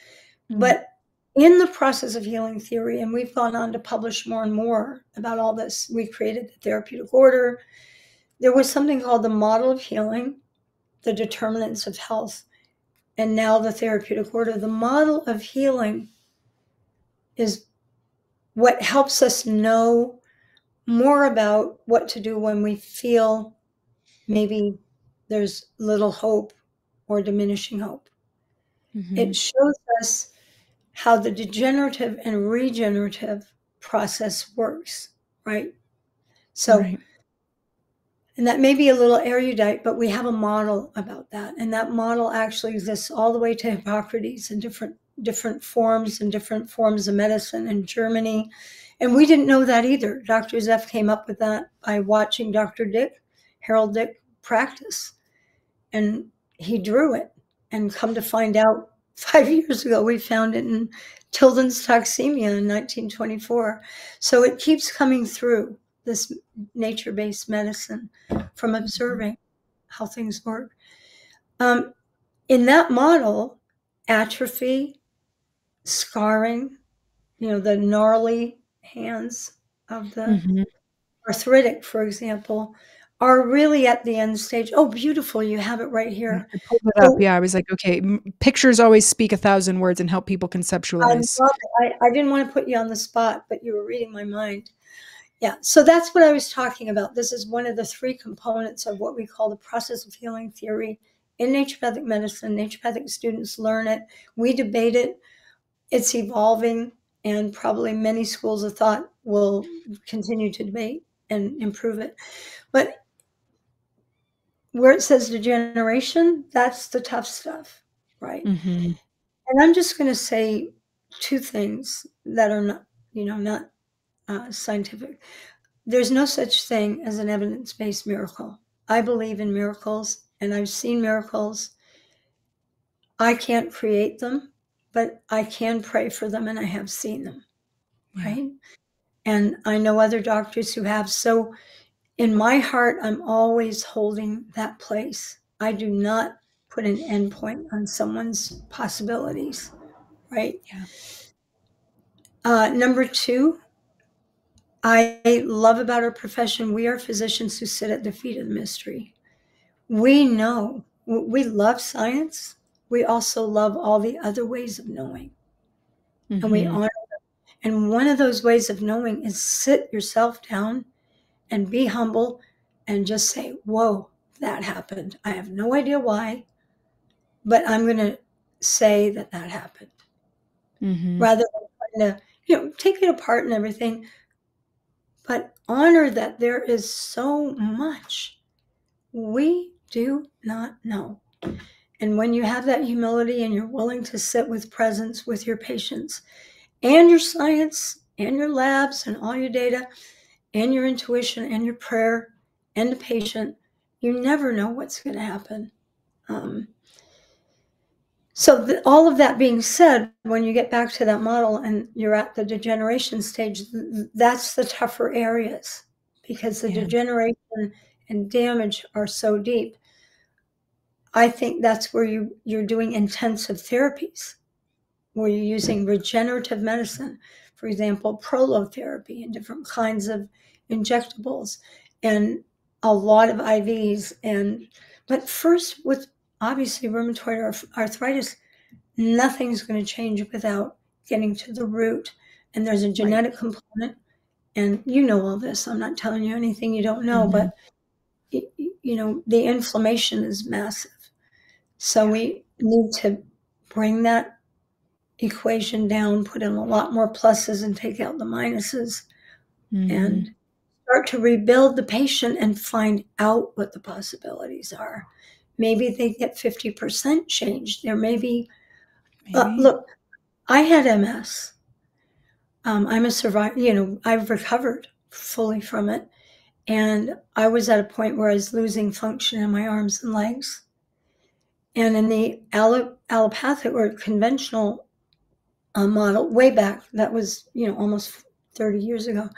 S2: But in the process of healing theory, and we've gone on to publish more and more about all this, we created the therapeutic order. There was something called the model of healing, the determinants of health, and now the therapeutic order. The model of healing is what helps us know more about what to do when we feel maybe there's little hope or diminishing hope.
S1: Mm-hmm.
S2: It shows us how the degenerative and regenerative process works, right? So,
S1: Right.
S2: and that may be a little erudite, but we have a model about that. And that model actually exists all the way to Hippocrates in different forms and different forms of medicine in Germany. And we didn't know that either. Dr. Zeff came up with that by watching Dr. Dick, Harold Dick, practice. And he drew it. And come to find out, 5 years ago, we found it in Tilden's Toxemia in 1924. So it keeps coming through, this nature-based medicine, from observing how things work. In that model, atrophy, scarring, the gnarly hands of the
S1: Mhm.
S2: arthritic, for example, are really at the end stage. Oh, beautiful. You have it right
S1: Yeah,
S2: here.
S1: I pulled it up.
S2: So
S1: Yeah, I was like, "Okay, pictures always speak 1,000 words and help people
S2: I
S1: conceptualize."
S2: love it. I didn't want to put you on the spot, but you were reading my mind. Yeah, so that's what I was talking about. This is one of the three components of what we call the process of healing theory in naturopathic medicine. Naturopathic students learn it. We debate it. It's evolving, and probably many schools of thought will continue to debate and improve it. But where it says degeneration, that's the tough stuff, right?
S1: Mhm.
S2: And I'm just going to say two things that are not scientific. There's no such thing as an evidence-based miracle. I believe in miracles, and I've seen miracles. I can't create them, but I can pray for them, and I have seen them,
S1: Yeah.
S2: right? And I know other doctors who have. So in my heart, I'm always holding that place. I do not put an endpoint on someone's possibilities, right?
S1: Yeah.
S2: Number two, I love about our profession, we are physicians who sit at the feet of the mystery. We know, we love science. We also love all the other ways of knowing. And we
S1: Mhm.
S2: honor them. And one of those ways of knowing is sit yourself down and be humble and just say, whoa, that happened. I have no idea why, but I'm going to say that that happened.
S1: Mhm.
S2: Rather than trying to, take it apart and everything, but honor that there is so much we do not know. And when you have that humility and you're willing to sit with presence with your patients and your science and your labs and all your data and your intuition and your prayer and the patient, you never know what's going to happen. Um, all of that being said, when you get back to that model and you're at the degeneration stage, that's the tougher areas because the
S1: Yeah.
S2: degeneration and damage are so deep. I think that's where you're doing intensive therapies, where you're using regenerative medicine, for example, prolotherapy and different kinds of injectables and a lot of IVs. But first, with obviously rheumatoid arthritis, nothing's going to change without getting to the root. And there's a
S1: Right.
S2: genetic component. And you know all this. I'm not telling you anything you don't know,
S1: Mhm.
S2: but the inflammation is massive. So
S1: Yeah.
S2: we need to bring that equation down, put in a lot more pluses and take out the minuses,
S1: Mhm.
S2: and start to rebuild the patient and find out what the possibilities are. Maybe they get 50% change. There may be,
S1: Maybe.
S2: look, I had MS. I'm a survivor, I've recovered fully from it. And I was at a point where I was losing function in my arms and legs. And in the allopathic or conventional model, way back, that was, almost 30 years ago,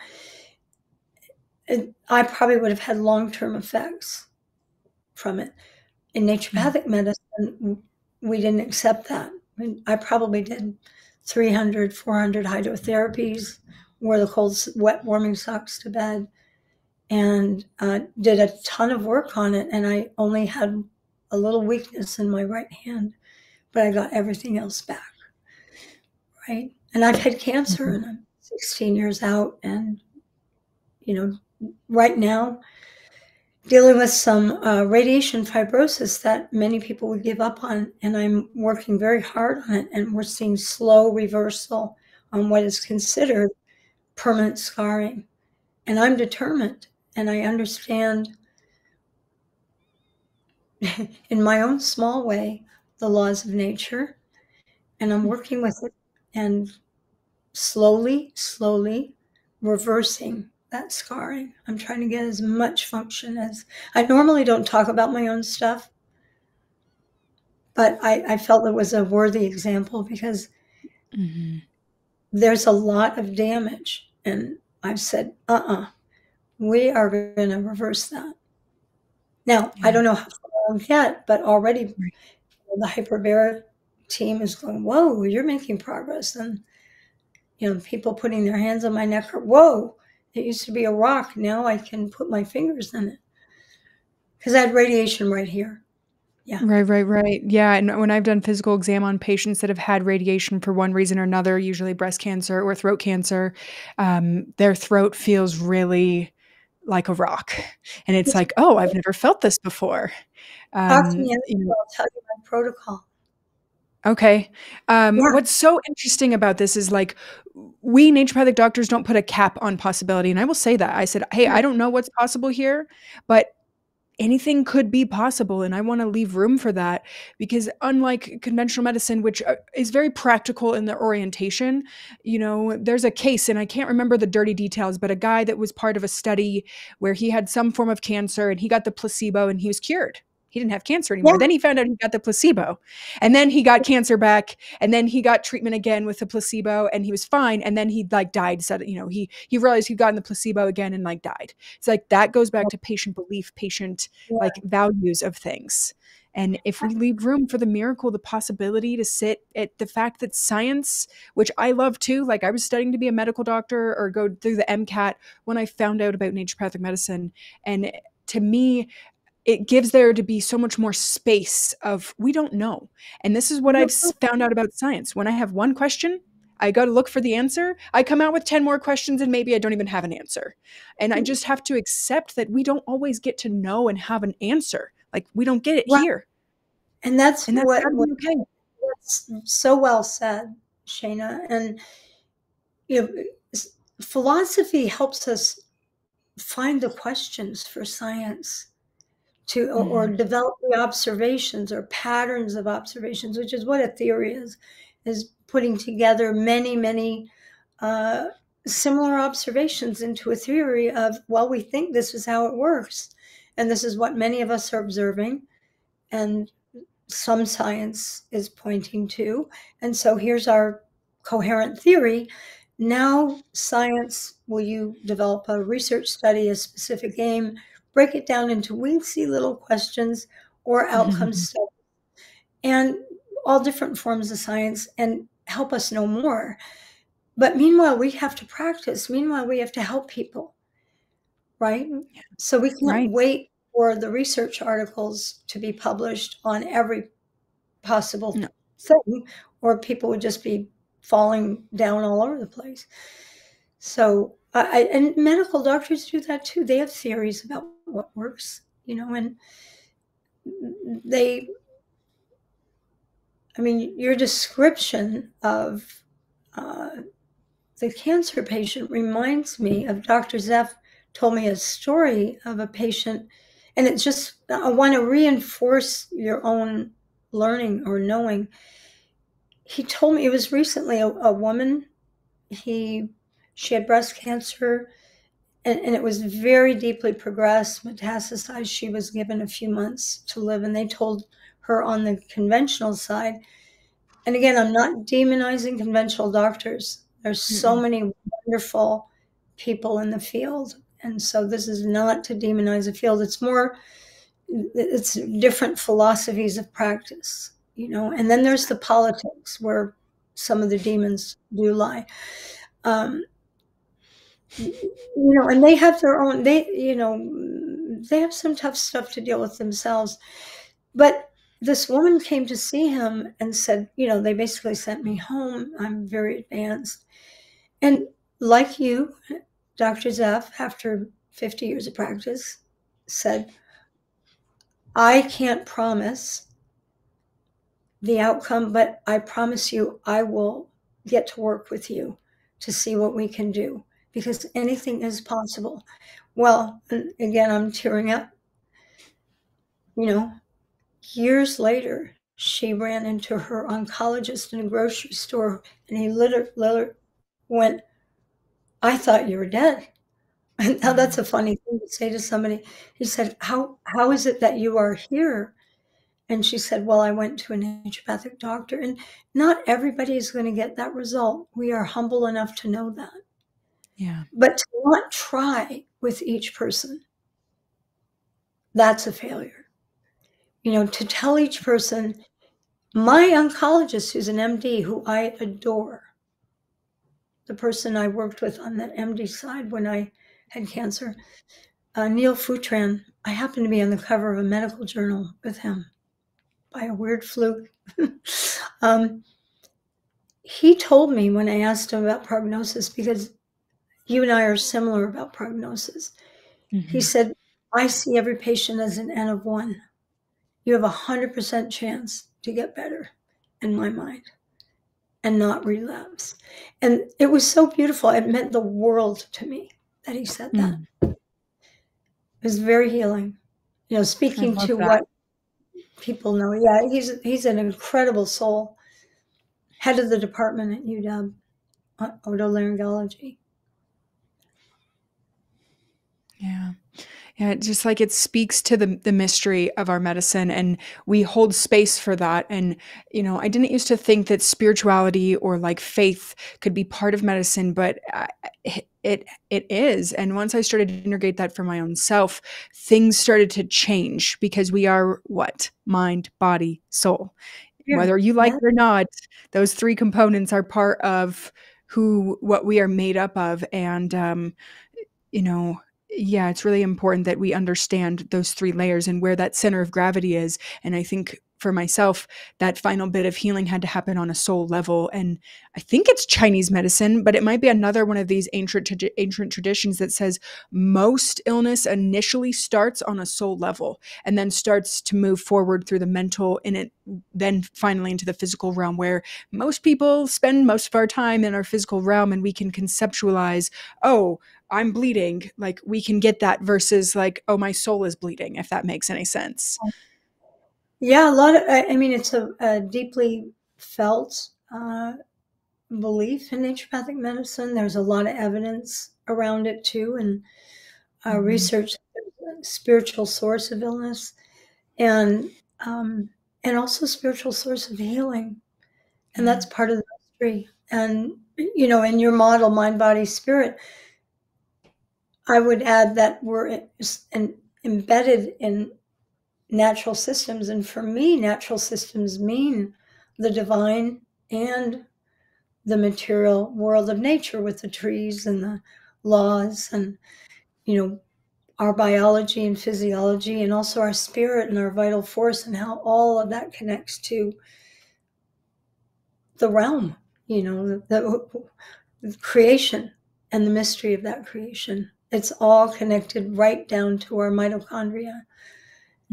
S2: I probably would have had long-term effects from it. In
S1: Mm.
S2: naturopathic medicine, we didn't accept that. I probably did 300, 400 hydrotherapies, wore the cold, wet, warming socks to bed, and did a ton of work on it. And I only had a little weakness in my right hand, but I got everything else back, right? And I've had cancer,
S1: Mhm.
S2: and I'm 16 years out, and right now dealing with some radiation fibrosis that many people would give up on, and I'm working very hard on it, and we're seeing slow reversal on what is considered permanent scarring. And I'm determined, and I understand in my own small way the laws of nature, and I'm working with it and slowly reversing that scarring. I'm trying to get as much function as I normally don't talk about my own stuff, but I felt it was a worthy example because there's a lot of damage, and I've said, we are going to reverse that. Now, I
S1: Yeah.
S2: don't know how far I'll get, but already
S1: Right.
S2: the hyperbaric team is going, whoa, you're making progress. And, people putting their hands on my neck, whoa, it used to be a rock. Now I can put my fingers in it. Because I had radiation right here. Yeah.
S1: Right. Yeah, and when I've done physical exam on patients that have had radiation for one reason or another, usually breast cancer or throat cancer, their throat feels really like a rock, and it's
S2: It's,
S1: like, "Oh, I've never felt this before."
S2: talk to me,
S1: You know
S2: I'll tell you my protocol.
S1: Okay.
S2: Yeah.
S1: What's so interesting about this is, like, we naturopathic doctors don't put a cap on possibility, and I will say that. I said, "Hey,
S2: Yeah.
S1: I don't know what's possible here, but anything could be possible, and I wanna leave room for that," because unlike conventional medicine, which, is very practical in their orientation, there's a case, and I can't remember the dirty details, but a guy that was part of a study where he had some form of cancer, and he got the placebo, and he was cured. He didn't have cancer
S2: Yeah.
S1: anymore. Then he found out he got the placebo, and then he got cancer back, and then he got treatment again with the placebo, and he was fine, and then he, like, died. Said, he realized he'd gotten the placebo again and, like, died. It's like that goes back to patient belief, patient, like,
S2: Yeah.
S1: values of things. And if we leave room for the miracle, the possibility to sit at the fact that science, which I love too, like I was studying to be a medical doctor or go through the MCAT when I found out about naturopathic medicine. And to me, it gives there to be so much more space of we don't know. And this is what I've found out about science. When I have one question, I go to look for the answer. I come out with 10 more questions and maybe I don't even have an answer. And I just have to accept that we don't always get to know and have an answer. Like we don't get it
S2: Right.
S1: here.
S2: And that's
S1: And that's gotta be okay.
S2: that's so well said, Shayna. And you know, philosophy helps us find the questions for science or
S1: Mhm.
S2: develop the observations or patterns of observations, which is what a theory is putting together many uh, similar observations into a theory of, well, we think this is how it works, and this is what many of us are observing, and some science is pointing to. And so here's our coherent theory. Now, science, will you develop a research study, a specific aim, break it down into weensy little questions or outcome studies, and all different forms of science, and help us know more. But meanwhile, we have to practice. Meanwhile, we have to help people, right? So we can't
S1: Right.
S2: wait for the research articles to be published on every possible
S1: No.
S2: thing, or people would just be falling down all over the place. So, and medical doctors do that too. They have theories about what works, and they, I mean, your description of the cancer patient reminds me of Dr. Zeff told me a story of a patient, and it's just, I want to reinforce your own learning or knowing. He told me it was recently a woman. She had breast cancer, and it was very deeply progressed, metastasized. She was given a few months to live, and they told her on the conventional side. And again, I'm not demonizing conventional doctors. There's so
S1: Mm-mm.
S2: many wonderful people in the field, and so this is not to demonize the field. It's different philosophies of practice, and then there's the politics where some of the demons do lie. um, and they have their own, they have some tough stuff to deal with themselves. But this woman came to see him and said, they basically sent me home, I'm very advanced. And like you, Dr. Zeff, after 50 years of practice, said, I can't promise the outcome, but I promise you I will get to work with you to see what we can do, because anything is possible. Well, again, I'm tearing up. Years later, she ran into her oncologist in a grocery store, and he literally went, I thought you were dead. And now that's a funny thing to say to somebody. He said, how is it that you are here? And she said, well, I went to a naturopathic doctor. And not everybody is going to get that result. We are humble enough to know that.
S1: Yeah.
S2: But to not try with each person, that's a failure. To tell each person, my oncologist, who's an MD, who I adore, the person I worked with on the MD side when I had cancer, Neil Futran, I happened to be on the cover of a medical journal with him by a weird fluke. He told me when I asked him about prognosis, because you and I are similar about prognosis, he said, I see every patient as an N of 1. You have 100% chance to get better, in my mind, and not relapse. And it was so beautiful. It meant the world to me that he said that. It was very healing. Speaking to
S1: that.
S2: what people know. Yeah, he's an incredible soul. Head of the department at UW, otolaryngology.
S1: Yeah. Yeah, just like it speaks to the mystery of our medicine, and we hold space for that. And, I didn't used to think that spirituality or like faith could be part of medicine, but it is. And once I started to integrate that for my own self, things started to change, because we are what? Mind, body, soul.
S2: Yeah.
S1: Whether you like
S2: Yeah.
S1: it or not, those three components are part of what we are made up of. And, yeah, it's really important that we understand those three layers and where that center of gravity is. And I think for myself, that final bit of healing had to happen on a soul level. And I think it's Chinese medicine, but it might be another one of these ancient traditions that says most illness initially starts on a soul level and then starts to move forward through the mental, and it then finally into the physical realm, where most people spend most of our time in our physical realm, and we can conceptualize, oh, I'm bleeding, like we can get that, versus like, oh, my soul is bleeding, if that makes any sense.
S2: Yeah, it's a deeply felt belief in naturopathic medicine. There's a lot of evidence around it too, and research, spiritual source of illness, and also spiritual source of healing. And that's part of the mystery. And, in your model, mind, body, spirit, I would add that we're embedded in natural systems. And for me, natural systems mean the divine and the material world of nature, with the trees and the laws and, our biology and physiology, and also our spirit and our vital force, and how all of that connects to the realm, the creation and the mystery of that creation. It's all connected right down to our mitochondria.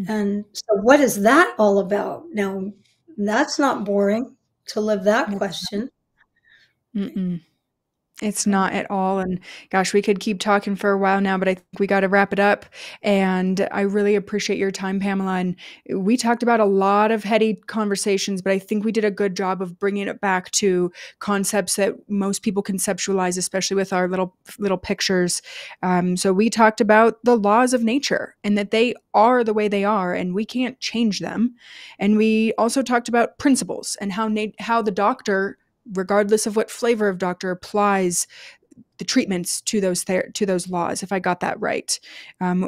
S2: And so what is that all about? Now, that's not boring to live that question.
S1: It's not at all. And gosh, we could keep talking for a while now, but I think we got to wrap it up. And I really appreciate your time, Pamela. And we talked about a lot of heady conversations, but I think we did a good job of bringing it back to concepts that most people conceptualize, especially with our little pictures. So we talked about the laws of nature, and that they are the way they are, and we can't change them. And we also talked about principles, and how the doctor, regardless of what flavor of doctor, applies the treatments to those laws, if I got that right.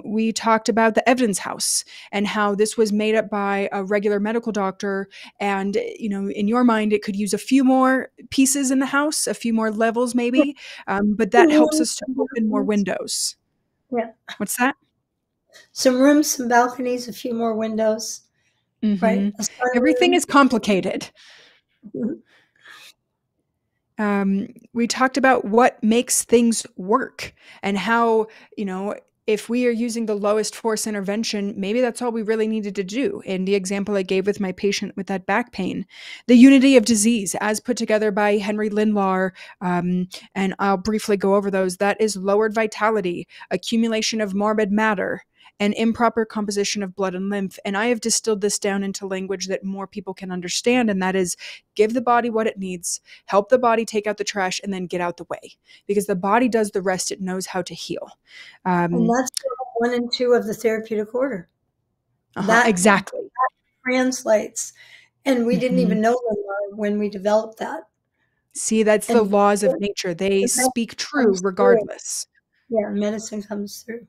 S1: We talked about the evidence house, and how this was made up by a regular medical doctor, and in your mind it could use a few more pieces in the house, a few more levels maybe, but that helps us to open more windows.
S2: Yeah.
S1: What's that?
S2: Some rooms, some balconies, a few more windows, right?
S1: Everything is complicated. We talked about what makes things work, and how, if we are using the lowest force intervention, maybe that's all we really needed to do. In the example I gave with my patient with that back pain, the unity of disease, as put together by Henry Lindlar, and I'll briefly go over those, that is lowered vitality, accumulation of morbid matter, and improper composition of blood and lymph. And I have distilled this down into language that more people can understand, and that is give the body what it needs, help the body take out the trash, and then get out the way. Because the body does the rest, it knows how to heal.
S2: And that's 1 and 2 of the Therapeutic Order. That
S1: Exactly.
S2: translates. And we didn't even know when we developed that.
S1: See, that's the laws of nature. They speak true regardless.
S2: Yeah, medicine comes through.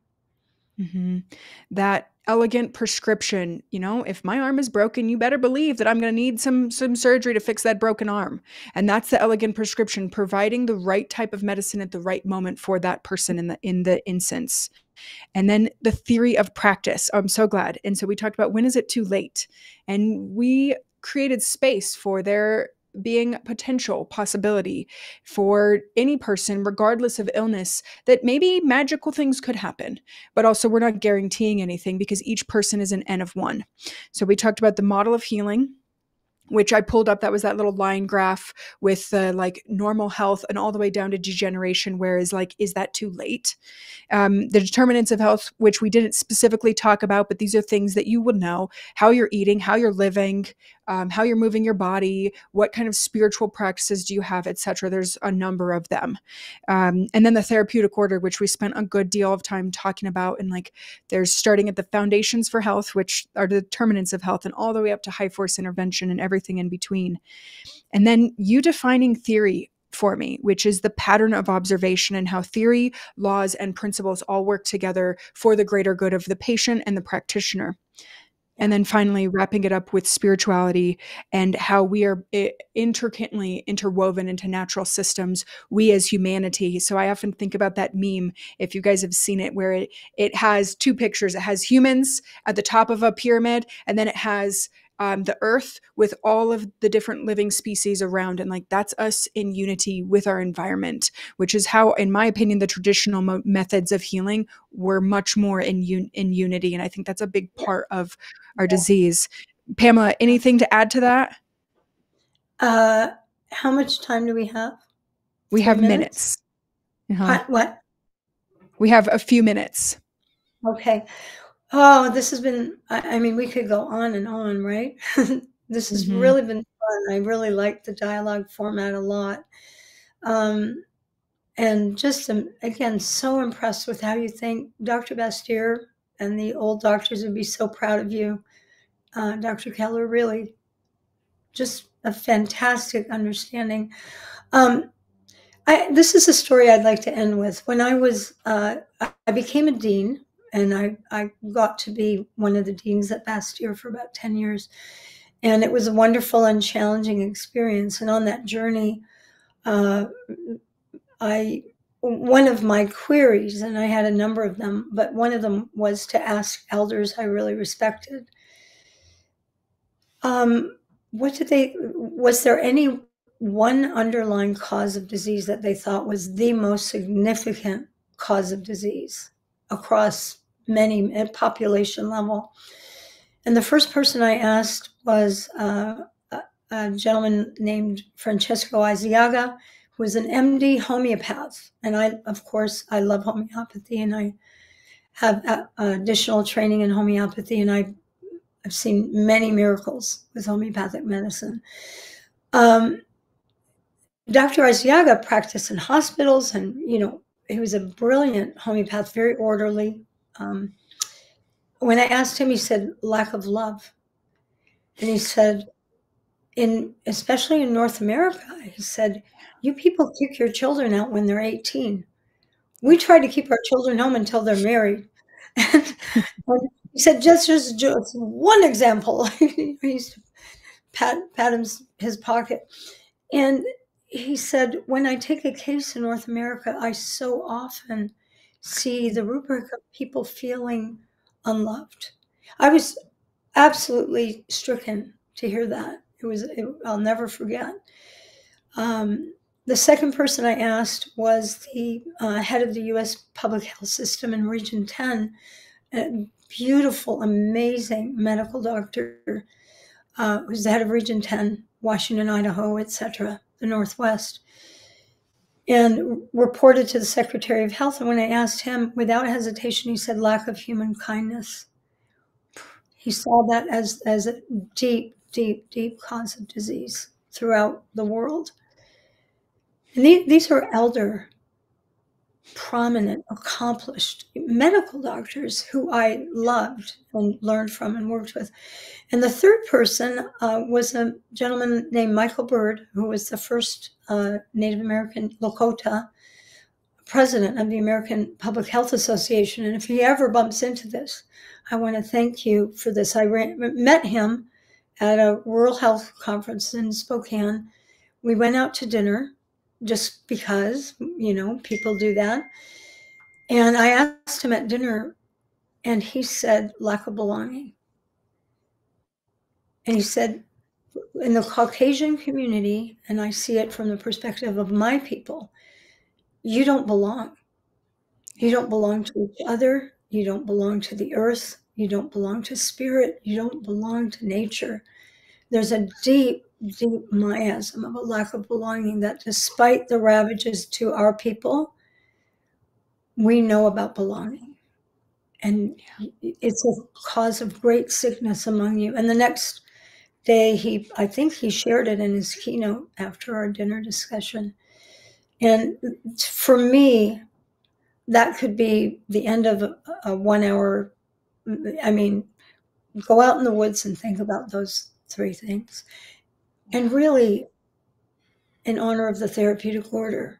S1: That elegant prescription, if my arm is broken, you better believe that I'm going to need some surgery to fix that broken arm. And that's the elegant prescription, providing the right type of medicine at the right moment for that person in the instance. And then the theory of practice. Oh, I'm so glad. And so we talked about when is it too late? And we created space for there being potential possibility for any person, regardless of illness, that maybe magical things could happen. But also, we're not guaranteeing anything because each person is an N of 1. So we talked about the model of healing, which I pulled up. That was that little line graph with like normal health and all the way down to degeneration, whereas like, is that too late? The determinants of health, which we didn't specifically talk about, but these are things that you would know: how you're eating, how you're living, how you're moving your body, what kind of spiritual practices do you have, etc. There's a number of them. And then the therapeutic order, which we spent a good deal of time talking about. And like, there's starting at the foundations for health, which are the determinants of health, and all the way up to high force intervention and everything in between. And then you defining theory for me, which is the pattern of observation and how theory, laws, and principles all work together for the greater good of the patient and the practitioner. And then finally, wrapping it up with spirituality and how we are intricately interwoven into natural systems, we as humanity. So I often think about that meme, if you guys have seen it, where it has 2 pictures. It has humans at the top of a pyramid, and then it has the earth with all of the different living species around. And like, that's us in unity with our environment, which is how, in my opinion, the traditional methods of healing were much more in unity. And I think that's a big part of our disease. Pamela, anything to add to that?
S2: How much time do we have?
S1: We have minutes.
S2: What?
S1: We have a few minutes.
S2: Okay. Oh, this has been, I mean, we could go on and on, right? This has really been fun. I really like the dialogue format a lot. And just, again, so impressed with how you think. Dr. Bastyr and the old doctors would be so proud of you. Dr. Keller, really just a fantastic understanding. This is a story I'd like to end with. When I became a dean, and I got to be one of the deans at Bastyr for about 10 years. And it was a wonderful and challenging experience. And on that journey, one of my queries, and I had a number of them, but one of them was to ask elders I really respected, was there any one underlying cause of disease that they thought was the most significant cause of disease across many population level? And the first person I asked was a gentleman named Francesco Aiziaga, who was an MD homeopath. And of course, I love homeopathy, and I have additional training in homeopathy, and I've seen many miracles with homeopathic medicine. Dr. Aiziaga practiced in hospitals, and, he was a brilliant homeopath, very orderly. When I asked him, he said, lack of love. And he said, especially in North America, he said, you people kick your children out when they're 18. We try to keep our children home until they're married. And he said, just one example. He used to pat his pocket. And he said, when I take a case in North America, I so often see the rubric of people feeling unloved. I was absolutely stricken to hear that. I'll never forget. The second person I asked was the head of the U.S. Public Health System in Region 10, a beautiful, amazing medical doctor who's the head of Region 10, Washington, Idaho, etc., the Northwest, and reported to the Secretary of Health. And when I asked him, without hesitation, he said lack of human kindness. He saw that as a deep, deep, deep cause of disease throughout the world. And these are elder, prominent, accomplished medical doctors who I loved and learned from and worked with. And the third person was a gentleman named Michael Bird, who was the first Native American Lakota president of the American Public Health Association. And if he ever bumps into this, I want to thank you for this. I met him at a rural health conference in Spokane. We went out to dinner just because, people do that. And I asked him at dinner, and he said, lack of belonging. And he said, in the Caucasian community, and I see it from the perspective of my people, you don't belong. You don't belong to each other. You don't belong to the earth. You don't belong to spirit. You don't belong to nature. There's a deep, deep miasm of a lack of belonging that despite the ravages to our people, we know about belonging. And it's a cause of great sickness among you. And the next day, I think he shared it in his keynote after our dinner discussion. And for me, that could be the end of a 1 hour. I mean, go out in the woods and think about those three things. And really, in honor of the therapeutic order,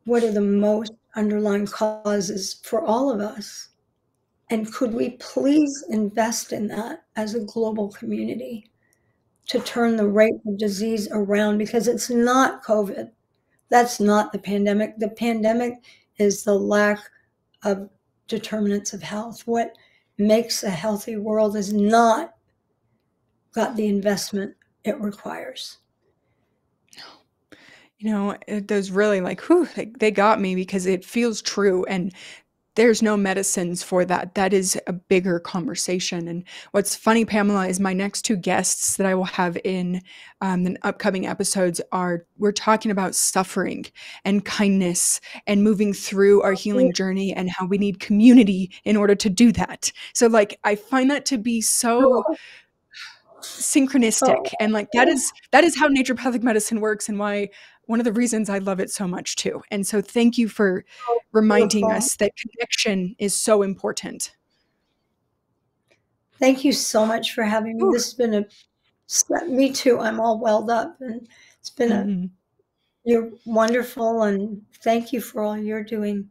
S2: what are the most underlying causes for all of us? And could we please invest in that as a global community to turn the rate of disease around? Because it's not COVID. That's not the pandemic. The pandemic is the lack of determinants of health. What makes a healthy world is not got the investment it requires.
S1: Those really they got me because it feels true, and there's no medicines for that. That is a bigger conversation. And what's funny, Pamela, is my next two guests that I will have in the upcoming episodes we're talking about suffering and kindness and moving through our healing journey and how we need community in order to do that. So I find that to be so synchronistic, and that is how naturopathic medicine works, and why one of the reasons I love it so much too. And so thank you for reminding us that connection is so important.
S2: Thank you so much for having me. This has been me too. I'm all welled up, and it's been you're wonderful, and thank you for all you're doing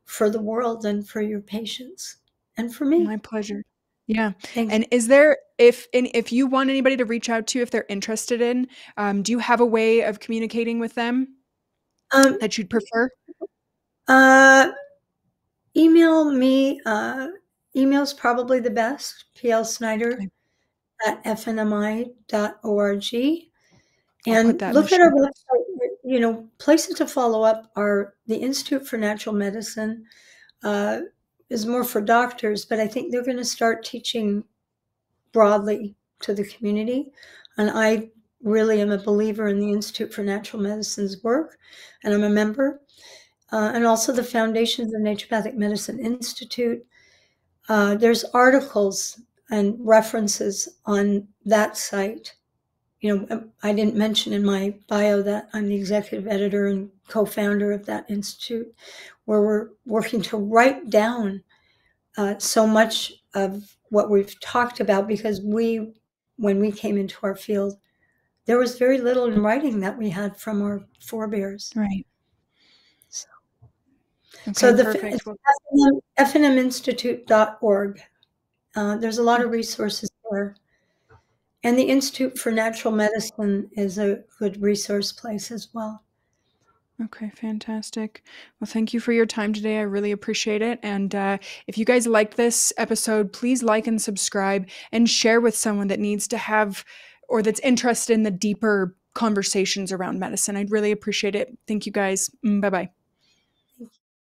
S2: for the world and for your patients and for me.
S1: My pleasure. Yeah.
S2: Thank
S1: And is there, if you want anybody to reach out to you, if they're interested in, do you have a way of communicating with them that you'd prefer?
S2: Email me. Email's probably the best. plsnider@fnmi.org. And look at our website. Places to follow up are the Institute for Natural Medicine. Is more for doctors, but I think they're going to start teaching broadly to the community. And I really am a believer in the Institute for Natural Medicine's work, and I'm a member. And also the Foundations of Naturopathic Medicine Institute. There's articles and references on that site. I didn't mention in my bio that I'm the executive editor and co-founder of that institute, where we're working to write down so much of what we've talked about, because when we came into our field, there was very little in writing that we had from our forebears.
S1: Right.
S2: So the FNMinstitute.org. There's a lot of resources there. And the Institute for Natural Medicine is a good resource place as well.
S1: Okay, fantastic. Well, thank you for your time today. I really appreciate it. And if you guys liked this episode, please like and subscribe and share with someone that needs to have, or that's interested in the deeper conversations around medicine. I'd really appreciate it. Thank you guys. Bye bye.